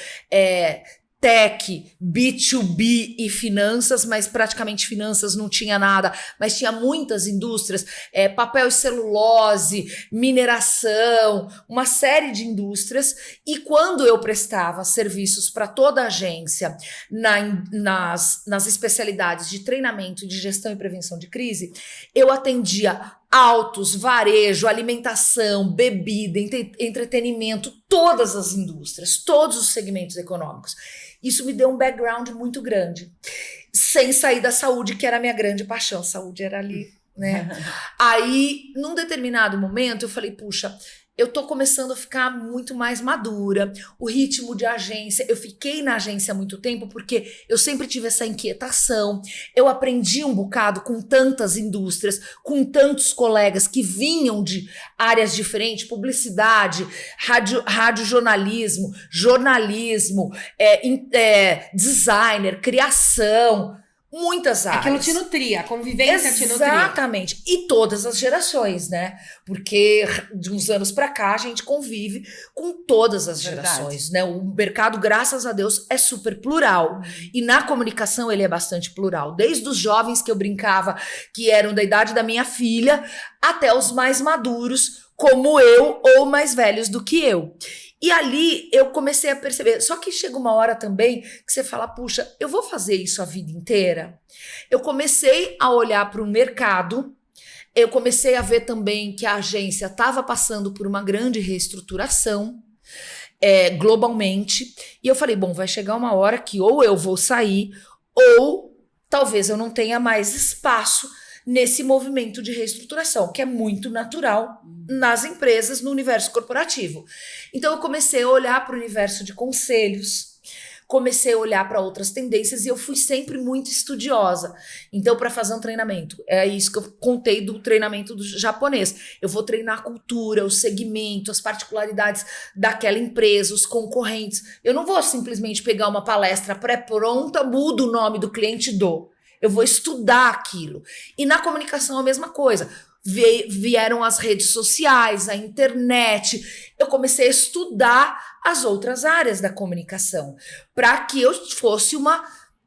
tech, B2B e finanças, mas praticamente finanças não tinha nada, mas tinha muitas indústrias, papel e celulose, mineração, uma série de indústrias. E quando eu prestava serviços para toda a agência nas especialidades de treinamento, de gestão e prevenção de crise, eu atendia autos, varejo, alimentação, bebida, entretenimento, todas as indústrias, todos os segmentos econômicos. Isso me deu um background muito grande, sem sair da saúde, que era a minha grande paixão. Saúde era ali, né? Aí, num determinado momento, eu falei, puxa, eu tô começando a ficar muito mais madura, o ritmo de agência, eu fiquei na agência há muito tempo porque eu sempre tive essa inquietação, eu aprendi um bocado com tantas indústrias, com tantos colegas que vinham de áreas diferentes, publicidade, radiojornalismo, jornalismo, designer, criação, muitas áreas. Aquilo te nutria, a convivência te nutria. Exatamente. E todas as gerações, né? Porque de uns anos pra cá a gente convive com todas as gerações, né? O mercado, graças a Deus, é super plural. E na comunicação ele é bastante plural. Desde os jovens que eu brincava, que eram da idade da minha filha, até os mais maduros, como eu, ou mais velhos do que eu. E ali eu comecei a perceber, só que chega uma hora também que você fala, puxa, eu vou fazer isso a vida inteira? Eu comecei a olhar para o mercado, eu comecei a ver também que a agência estava passando por uma grande reestruturação globalmente, e eu falei, bom, vai chegar uma hora que ou eu vou sair, ou talvez eu não tenha mais espaço nesse movimento de reestruturação, que é muito natural nas empresas, no universo corporativo. Então eu comecei a olhar para o universo de conselhos, comecei a olhar para outras tendências e eu fui sempre muito estudiosa. Então, para fazer um treinamento, é isso que eu contei do treinamento do japonês. Eu vou treinar a cultura, o segmento, as particularidades daquela empresa, os concorrentes. Eu não vou simplesmente pegar uma palestra pré-pronta, mudo o nome do cliente e dou. Eu vou estudar aquilo. E na comunicação a mesma coisa. Vieram as redes sociais, a internet. Eu comecei a estudar as outras áreas da comunicação para que eu fosse uma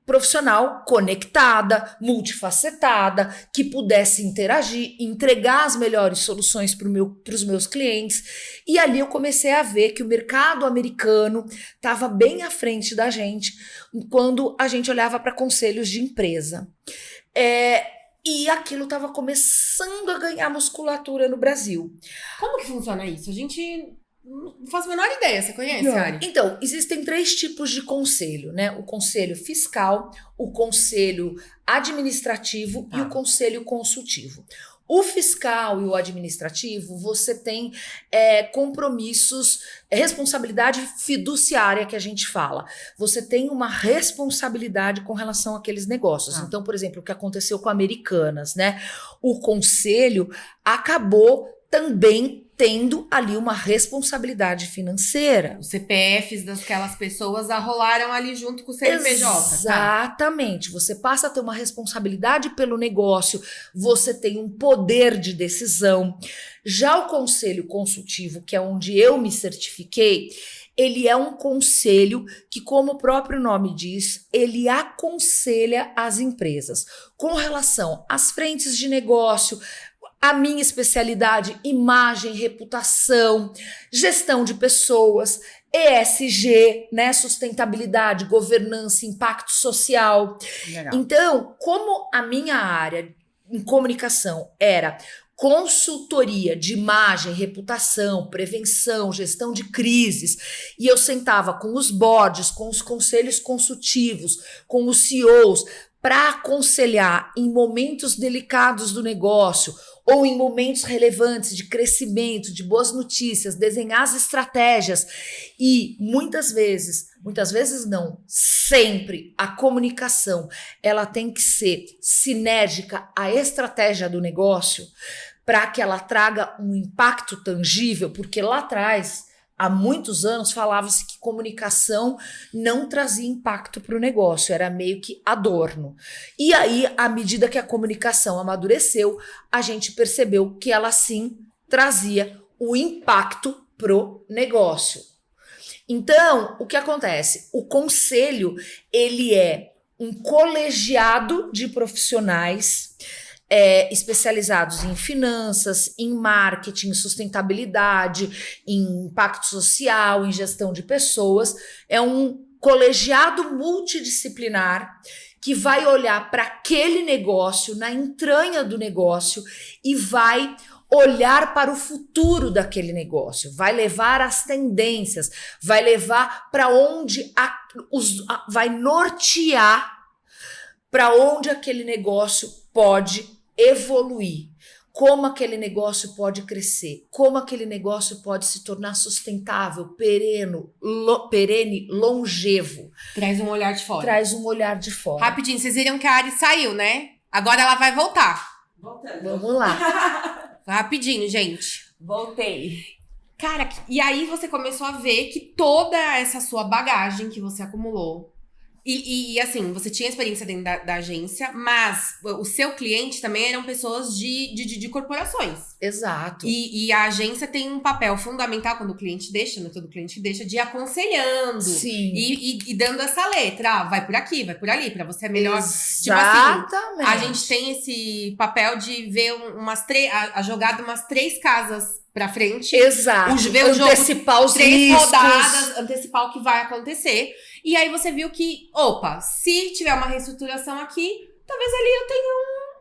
profissional conectada, multifacetada, que pudesse interagir, entregar as melhores soluções para os meus clientes. E ali eu comecei a ver que o mercado americano estava bem à frente da gente quando a gente olhava para conselhos de empresa. E aquilo estava começando a ganhar musculatura no Brasil. Como que funciona isso? A gente não faz a menor ideia. Você conhece, Ari? Então, existem 3 tipos de conselho, né? O conselho fiscal, o conselho administrativo e o conselho consultivo. O fiscal e o administrativo, você tem compromissos, responsabilidade fiduciária que a gente fala. Você tem uma responsabilidade com relação àqueles negócios. Então, por exemplo, o que aconteceu com Americanas, né? O conselho acabou também tendo ali uma responsabilidade financeira. Os CPFs daquelas pessoas arrolaram ali junto com o CNPJ. Exatamente. Tá? Você passa a ter uma responsabilidade pelo negócio, você tem um poder de decisão. Já o conselho consultivo, que é onde eu me certifiquei, ele é um conselho que, como o próprio nome diz, ele aconselha as empresas com relação às frentes de negócio, a minha especialidade, imagem, reputação, gestão de pessoas, ESG, né, sustentabilidade, governança, impacto social. Legal. Então, como a minha área em comunicação era consultoria de imagem, reputação, prevenção, gestão de crises, e eu sentava com os boards, com os conselhos consultivos, com os CEOs, para aconselhar em momentos delicados do negócio ou em momentos relevantes de crescimento, de boas notícias, desenhar as estratégias. E muitas vezes não, sempre a comunicação ela tem que ser sinérgica à estratégia do negócio para que ela traga um impacto tangível, porque lá atrás, há muitos anos, falava-se que comunicação não trazia impacto para o negócio, era meio que adorno. E aí, à medida que a comunicação amadureceu, a gente percebeu que ela sim trazia o impacto pro negócio. Então, o que acontece? O conselho, ele é um colegiado de profissionais especializados em finanças, em marketing, sustentabilidade, em impacto social, em gestão de pessoas. É um colegiado multidisciplinar que vai olhar para aquele negócio, na entranha do negócio, e vai olhar para o futuro daquele negócio, vai levar as tendências, vai levar para onde vai nortear para onde aquele negócio pode evoluir, como aquele negócio pode crescer, como aquele negócio pode se tornar sustentável, perene, longevo. Traz um olhar de fora. Traz um olhar de fora. Rapidinho, vocês viram que a Ari saiu, né? Agora ela vai voltar. Voltando. Vamos lá. Rapidinho, gente. Voltei. Cara, e aí você começou a ver que toda essa sua bagagem que você acumulou, e assim, você tinha experiência dentro da agência, mas o seu cliente também eram pessoas de corporações. Exato. E a agência tem um papel fundamental quando o cliente deixa, não é todo cliente que deixa, de ir aconselhando. Sim. E dando essa letra, vai por aqui, vai por ali, pra você é melhor. Exatamente. Tipo assim, a gente tem esse papel de ver a jogada umas 3 casas pra frente. Exato. Ver o antecipar jogo, os 3 riscos. rodadas, antecipar o que vai acontecer. E aí você viu que, se tiver uma reestruturação aqui, talvez ali eu tenha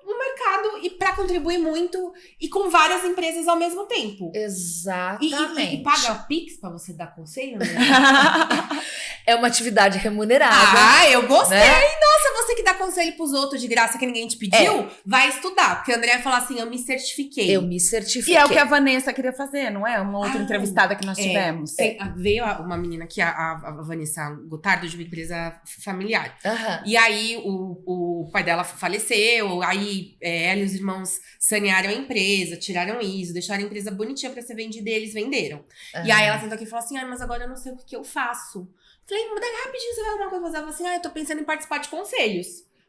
um mercado e para contribuir muito e com várias empresas ao mesmo tempo. Exatamente. E paga o Pix pra você dar conselho, né? É uma atividade remunerada. Ah, eu gostei! Né? Nossa, você que dá conselho pros outros de graça que ninguém te pediu, vai estudar. Porque a Andrea ia falar assim, eu me certifiquei. Eu me certifiquei. E é o que a Vanessa queria fazer, não é? Uma outra entrevistada que nós tivemos. Veio uma menina aqui, a Vanessa Gotardo, de uma empresa familiar. Aham. E aí, o pai dela faleceu, aí ela e os irmãos sanearam a empresa, tiraram isso, deixaram a empresa bonitinha pra ser vendida e eles venderam. Aham. E aí ela sentou aqui e falou assim, mas agora eu não sei o que eu faço. Falei, mas daí rapidinho você vai alguma coisa fazer. Ela falou assim, eu tô pensando em participar de conselhos.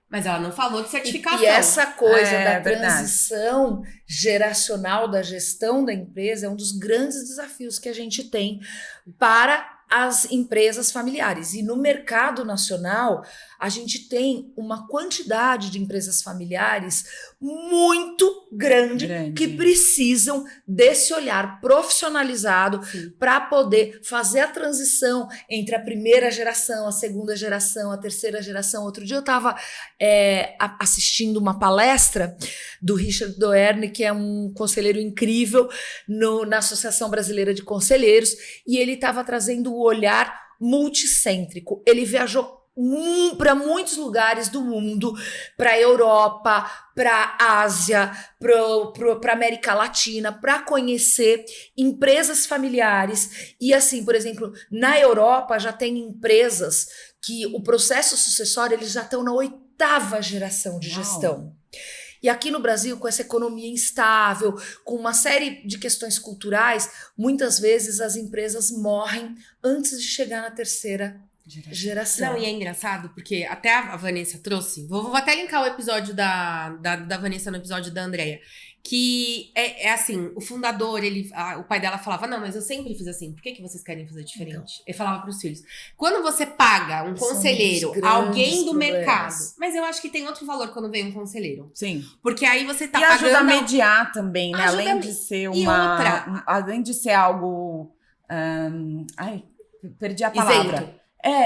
Mas ela não falou de certificação. E essa coisa da verdade. transição geracional da gestão da empresa é um dos grandes desafios que a gente tem para as empresas familiares. E no mercado nacional, a gente tem uma quantidade de empresas familiares muito grande. Que precisam desse olhar profissionalizado para poder fazer a transição entre a primeira geração, a segunda geração, a terceira geração. Outro dia eu estava assistindo uma palestra do Richard Doerne, que é um conselheiro incrível na Associação Brasileira de Conselheiros, e ele estava trazendo o olhar multicêntrico. Ele viajou para muitos lugares do mundo, para a Europa, para a Ásia, para América Latina, para conhecer empresas familiares. E assim, por exemplo, na Europa já tem empresas que o processo sucessório eles já estão na 8ª geração de gestão. E aqui no Brasil, com essa economia instável, com uma série de questões culturais, muitas vezes as empresas morrem antes de chegar na 3ª geração. Não, e é engraçado, porque até a Vanessa trouxe, vou até linkar o episódio da Vanessa no episódio da Andrea, que é assim, o fundador, o pai dela falava, não, mas eu sempre fiz assim, por que vocês querem fazer diferente? Então. Ele falava pros filhos, quando você paga um conselheiro, alguém do mercado, mas eu acho que tem outro valor quando vem um conselheiro. Sim. Porque aí você tá e pagando... ajuda a mediar também, né? Além de ser outra. além de ser algo... perdi a palavra. Isento.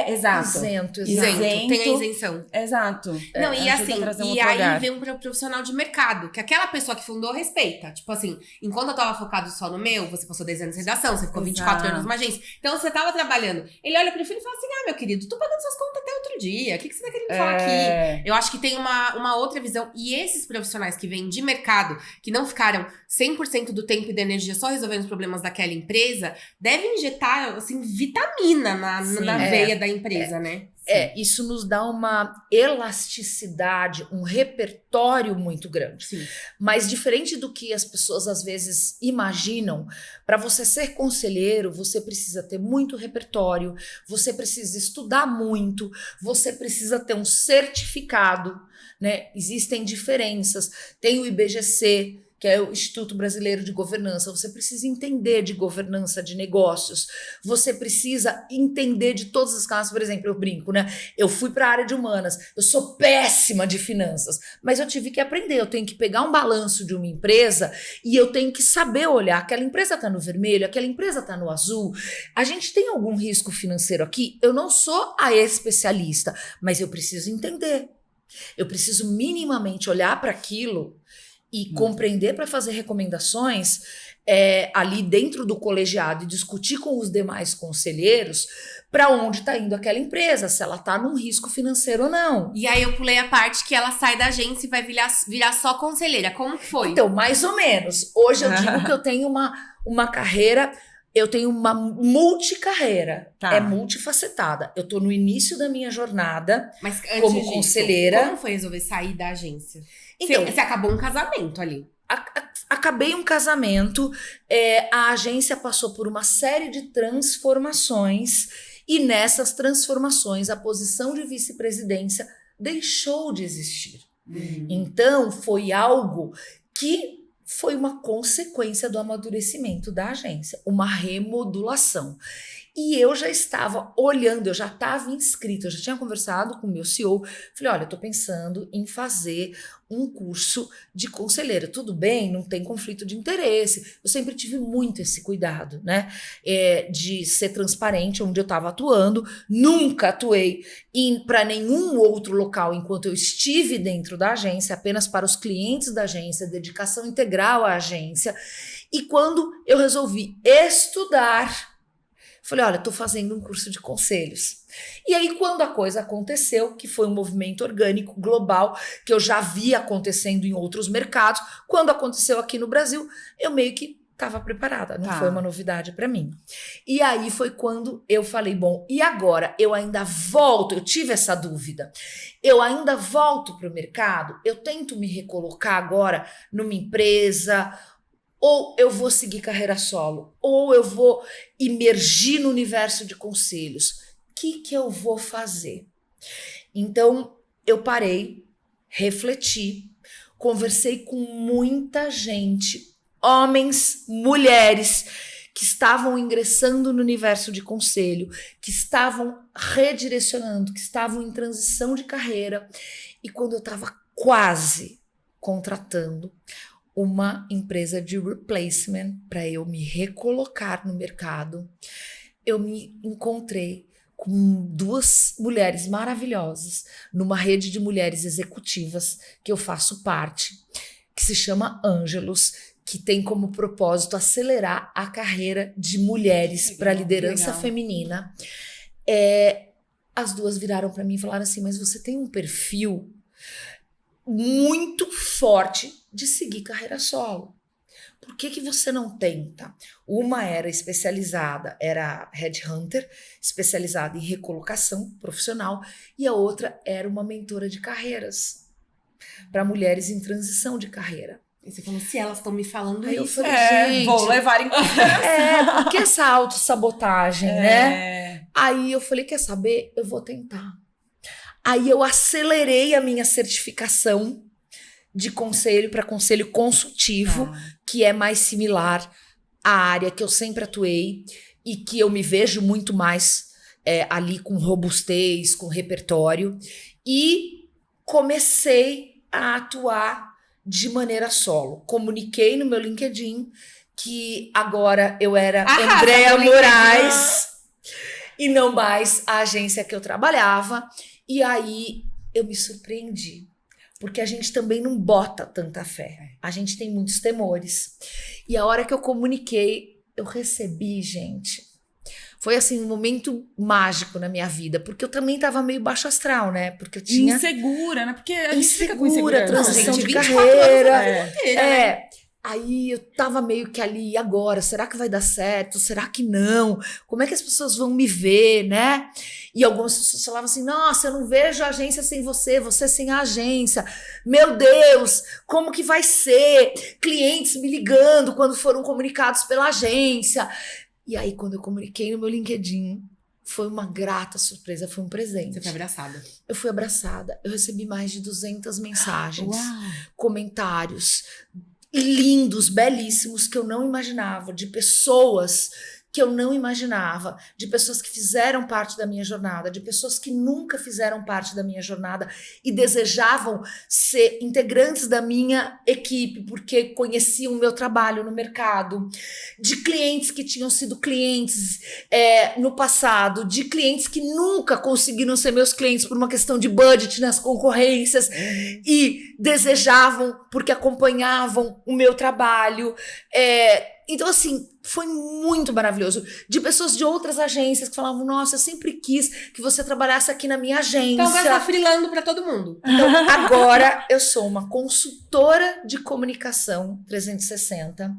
Exato. Isento, Isento, Isento. tem a isenção. Exato. Não, e ajuda assim, a trazer um e outro aí olhar. vem um profissional de mercado, que aquela pessoa que fundou respeita. Tipo assim, enquanto eu tava focado só no meu, você passou 10 anos de redação, você ficou 24 Exato. anos numa agência. Então você tava trabalhando. Ele olha pro filho e fala assim: meu querido, tô pagando suas contas até outro dia. O que você tá querendo falar aqui? Eu acho que tem uma outra visão. E esses profissionais que vêm de mercado, que não ficaram 100% do tempo e da energia só resolvendo os problemas daquela empresa, devem injetar, assim, vitamina na veia da empresa, né? Isso nos dá uma elasticidade, um repertório muito grande. Sim. Mas diferente do que as pessoas às vezes imaginam, para você ser conselheiro, você precisa ter muito repertório, você precisa estudar muito, você precisa ter um certificado, né? Existem diferenças. Tem o IBGC, que é o Instituto Brasileiro de Governança. Você precisa entender de governança de negócios. Você precisa entender de todas as classes. Por exemplo, eu brinco, né? Eu fui para a área de humanas. Eu sou péssima de finanças, mas eu tive que aprender. Eu tenho que pegar um balanço de uma empresa e eu tenho que saber olhar. Aquela empresa está no vermelho, aquela empresa está no azul. A gente tem algum risco financeiro aqui? Eu não sou a especialista, mas eu preciso entender. Eu preciso minimamente olhar para aquilo e compreender para fazer recomendações ali dentro do colegiado e discutir com os demais conselheiros para onde está indo aquela empresa, se ela está num risco financeiro ou não. E aí eu pulei a parte que ela sai da agência e vai virar só conselheira. Como que foi? Então, mais ou menos. Hoje eu digo que eu tenho uma carreira, eu tenho uma multicarreira. Tá. É multifacetada. Eu estou no início da minha jornada Mas antes como disso, conselheira. Como foi resolver sair da agência? Então, Você acabou um casamento ali. Acabei um casamento, a agência passou por uma série de transformações e nessas transformações a posição de vice-presidência deixou de existir. Então foi algo que foi uma consequência do amadurecimento da agência, uma remodulação. E eu já estava olhando, eu já estava inscrita, eu já tinha conversado com o meu CEO. Falei, olha, eu estou pensando em fazer um curso de conselheira. Tudo bem, não tem conflito de interesse. Eu sempre tive muito esse cuidado, né? De ser transparente onde eu estava atuando. Nunca atuei para nenhum outro local enquanto eu estive dentro da agência, apenas para os clientes da agência, dedicação integral à agência. E quando eu resolvi estudar, falei, olha, estou fazendo um curso de conselhos. E aí, quando a coisa aconteceu, que foi um movimento orgânico global, que eu já vi acontecendo em outros mercados, quando aconteceu aqui no Brasil, eu meio que estava preparada, não foi uma novidade para mim. E aí foi quando eu falei, bom, e agora? Eu ainda volto, eu tive essa dúvida, eu ainda volto para o mercado? Eu tento me recolocar agora numa empresa, ou eu vou seguir carreira solo, ou eu vou imergir no universo de conselhos. O que eu vou fazer? Então, eu parei, refleti, conversei com muita gente, homens, mulheres, que estavam ingressando no universo de conselho, que estavam redirecionando, que estavam em transição de carreira. E quando eu estava quase contratando uma empresa de replacement para eu me recolocar no mercado, eu me encontrei com duas mulheres maravilhosas numa rede de mulheres executivas que eu faço parte, que se chama Ângelos, que tem como propósito acelerar a carreira de mulheres para a liderança feminina. As duas viraram para mim e falaram assim, mas você tem um perfil muito forte de seguir carreira solo. Por que você não tenta? Uma era especializada, era headhunter, especializada em recolocação profissional, e a outra era uma mentora de carreiras para mulheres em transição de carreira. E você falou, se elas estão me falando aí isso, eu falei, gente, vou levar em consideração. porque essa autossabotagem, né? Aí eu falei, quer saber? Eu vou tentar. Aí eu acelerei a minha certificação de conselho para conselho consultivo, que é mais similar à área que eu sempre atuei e que eu me vejo muito mais ali com robustez, com repertório. E comecei a atuar de maneira solo. Comuniquei no meu LinkedIn que agora eu era Andréa Moraes. e não mais a agência que eu trabalhava. E aí eu me surpreendi, porque a gente também não bota tanta fé. A gente tem muitos temores. E a hora que eu comuniquei, eu recebi, gente. Foi assim um momento mágico na minha vida, porque eu também tava meio baixo astral, né? Porque eu tinha Insegura, né? Porque a gente fica com insegura, insegurança. transição Gente, de 24 anos carreira. da vida inteira, né? Aí eu tava meio que ali, e agora? Será que vai dar certo? Será que não? Como é que as pessoas vão me ver, né? E algumas pessoas falavam assim, nossa, eu não vejo a agência sem você, você sem a agência. Meu Deus, como que vai ser? Clientes me ligando quando foram comunicados pela agência. E aí, quando eu comuniquei no meu LinkedIn, foi uma grata surpresa, foi um presente. Você foi abraçada. Eu fui abraçada, eu recebi mais de 200 mensagens, Uau. comentários lindos, belíssimos, que eu não imaginava, de pessoas que eu não imaginava, de pessoas que fizeram parte da minha jornada, de pessoas que nunca fizeram parte da minha jornada e desejavam ser integrantes da minha equipe, porque conheciam o meu trabalho no mercado, de clientes que tinham sido clientes no passado, de clientes que nunca conseguiram ser meus clientes por uma questão de budget nas concorrências e desejavam porque acompanhavam o meu trabalho. Então, assim, foi muito maravilhoso. De pessoas de outras agências que falavam, nossa, eu sempre quis que você trabalhasse aqui na minha agência. Então vai estar freelando pra todo mundo. Então, agora eu sou uma consultora de comunicação 360.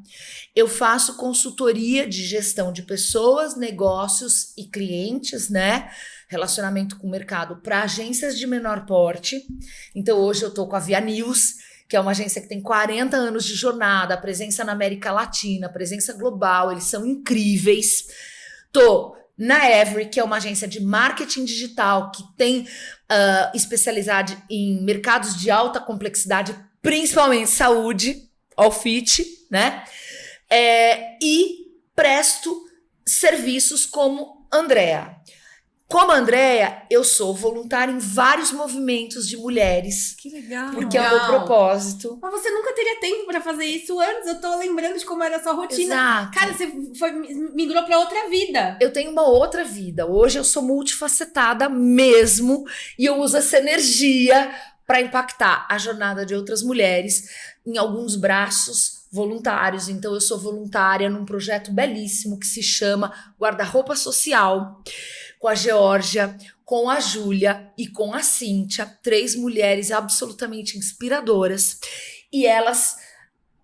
Eu faço consultoria de gestão de pessoas, negócios e clientes, né? Relacionamento com o mercado para agências de menor porte. Então, hoje eu tô com a Via News, que é uma agência que tem 40 anos de jornada, presença na América Latina, presença global, eles são incríveis. Tô na Every, que é uma agência de marketing digital, que tem especialidade em mercados de alta complexidade, principalmente saúde, all fit, né? E presto serviços como Andrea. Como a Andrea, eu sou voluntária em vários movimentos de mulheres. Que legal. Porque é o meu propósito. Mas você nunca teria tempo pra fazer isso antes. Eu tô lembrando de como era a sua rotina. Exato. Cara, você migrou pra outra vida. Eu tenho uma outra vida. Hoje eu sou multifacetada mesmo. E eu uso essa energia para impactar a jornada de outras mulheres em alguns braços voluntários. Então eu sou voluntária num projeto belíssimo que se chama Guarda-Roupa Social, com a Geórgia, com a Júlia e com a Cíntia, 3 mulheres absolutamente inspiradoras, e elas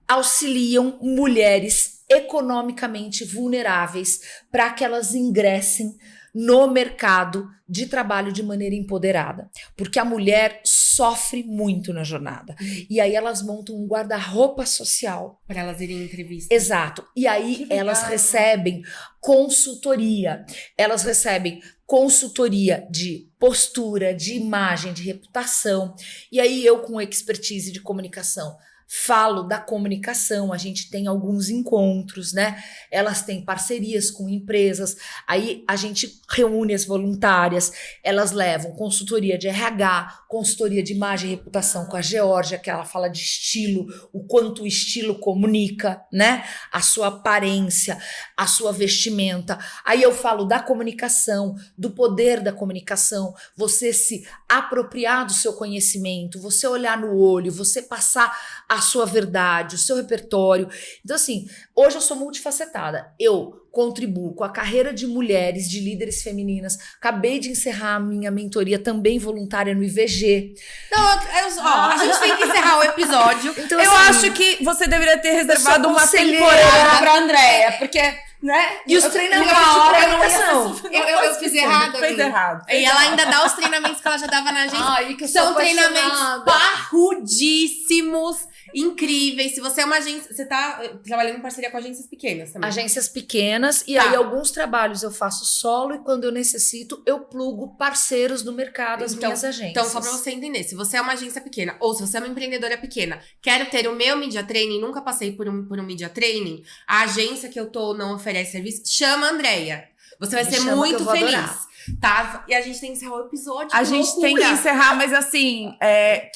auxiliam mulheres economicamente vulneráveis para que elas ingressem no mercado de trabalho de maneira empoderada, porque a mulher sofre muito na jornada. E aí elas montam um guarda-roupa social. Pra elas irem em entrevista. Exato. E aí elas recebem consultoria. Elas recebem consultoria de postura, de imagem, de reputação. E aí eu, com expertise de comunicação, falo da comunicação, a gente tem alguns encontros, né? Elas têm parcerias com empresas, aí a gente reúne as voluntárias, elas levam consultoria de RH, consultoria de imagem e reputação com a Geórgia, que ela fala de estilo, o quanto o estilo comunica, né? A sua aparência, a sua vestimenta. Aí eu falo da comunicação, do poder da comunicação, você se apropriar do seu conhecimento, você olhar no olho, você passar a sua verdade, o seu repertório. Então, assim, hoje eu sou multifacetada. Eu contribuo com a carreira de mulheres, de líderes femininas. Acabei de encerrar a minha mentoria também voluntária no IVG. Então, a gente tem que encerrar o episódio. Então, Eu assim, acho que você deveria ter reservado uma conselheira. temporada pra Andréia, porque, né? E os treinamentos uma de hora comunicação. Eu fiz errado. Fez amiga. errado. E ela ainda dá os treinamentos que ela já dava na agência. Ai, que eu sou São treinamentos apaixonada. parrudíssimos, incríveis. Se você é uma agência, você tá trabalhando em parceria com agências pequenas também. Agências pequenas, e Tá. aí alguns trabalhos eu faço solo, e quando eu necessito, eu plugo parceiros do mercado, as minhas agências. Então, só pra você entender, se você é uma agência pequena, ou se você é uma empreendedora pequena, quero ter o meu media training, nunca passei por um media training, a agência que eu tô não oferece serviço, chama a Andréia. Você vai Me ser chama que muito eu vou feliz. adorar. Tá? E a gente tem que encerrar o episódio. A gente tem que encerrar, mas assim,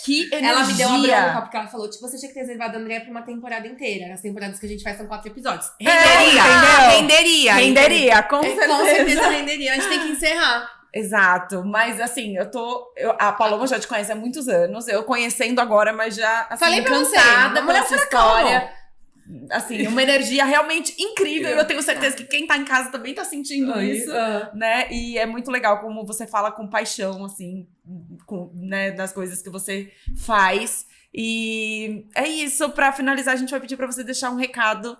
que energia. Ela me deu uma bronca, porque ela falou, tipo, você tinha que ter reservado a Andrea pra uma temporada inteira. As temporadas que a gente faz são 4 episódios. Renderia. Renderia, com certeza. Com certeza renderia. A gente tem que encerrar. Exato, mas assim, a Paloma já te conhece há muitos anos, eu conhecendo agora, mas já assim, falei pra encantada você, pela sua história. Assim, uma energia realmente incrível. Eu tenho certeza que quem tá em casa também tá sentindo isso, né? E é muito legal como você fala com paixão, assim, né, das coisas que você faz. E é isso, pra finalizar, a gente vai pedir pra você deixar um recado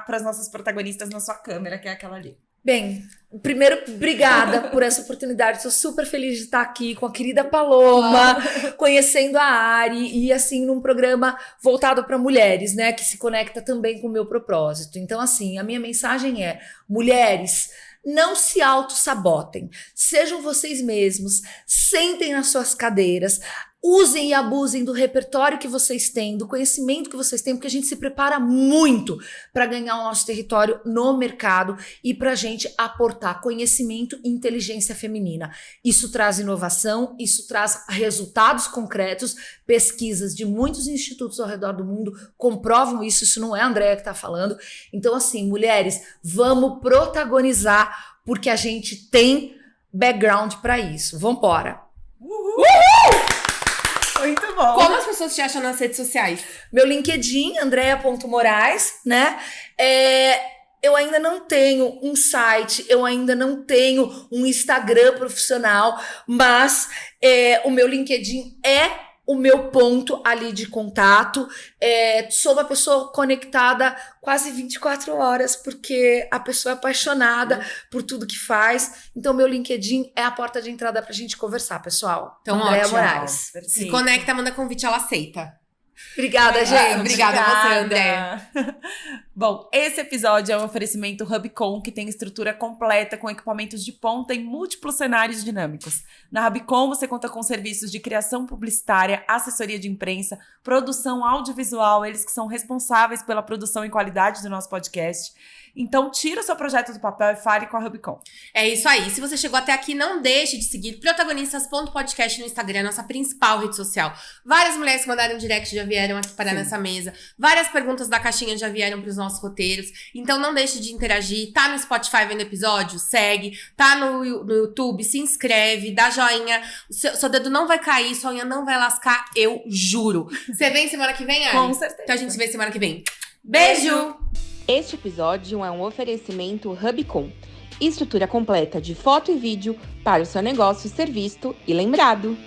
pras nossas protagonistas na sua câmera, que é aquela ali. Bem, primeiro, obrigada por essa oportunidade. Estou super feliz de estar aqui com a querida Paloma, conhecendo a Ari e, assim, num programa voltado para mulheres, né? Que se conecta também com o meu propósito. Então, assim, a minha mensagem é: mulheres, não se auto-sabotem. Sejam vocês mesmos, sentem nas suas cadeiras, usem e abusem do repertório que vocês têm, do conhecimento que vocês têm, porque a gente se prepara muito para ganhar o nosso território no mercado e para a gente aportar conhecimento e inteligência feminina. Isso traz inovação, isso traz resultados concretos, pesquisas de muitos institutos ao redor do mundo comprovam isso não é a Andrea que está falando. Então, assim, mulheres, vamos protagonizar, porque a gente tem background para isso. Vambora! Uhul! Muito bom. Como as pessoas te acham nas redes sociais? Meu LinkedIn, Andrea.Moraes, né? Eu ainda não tenho um site, eu ainda não tenho um Instagram profissional, mas o meu LinkedIn é o meu ponto ali de contato. Sou uma pessoa conectada quase 24 horas, porque a pessoa é apaixonada por tudo que faz. Então, meu LinkedIn é a porta de entrada pra gente conversar, pessoal. Então, Andrea ótimo. Moraes. Se conecta, manda convite, ela aceita. Obrigada, gente. Obrigada a você, André. Bom, esse episódio é um oferecimento Hubcon, que tem estrutura completa com equipamentos de ponta em múltiplos cenários dinâmicos. Na Hubcon, você conta com serviços de criação publicitária, assessoria de imprensa, produção audiovisual, eles que são responsáveis pela produção e qualidade do nosso podcast. Então, tira o seu projeto do papel e fale com a Hubcon. É isso aí. Se você chegou até aqui, não deixe de seguir protagonistas.podcast no Instagram, nossa principal rede social. Várias mulheres que mandaram direct já vieram aqui parar nessa mesa. Várias perguntas da caixinha já vieram pros nossos roteiros. Então, não deixe de interagir. Tá no Spotify vendo episódio? Segue. Tá no YouTube? Se inscreve. Dá joinha. Seu dedo não vai cair, sua unha não vai lascar, eu juro. Você vem semana que vem, Ari? Com certeza. Então, a gente se vê semana que vem. Beijo! Este episódio é um oferecimento Hubcon, estrutura completa de foto e vídeo para o seu negócio ser visto e lembrado.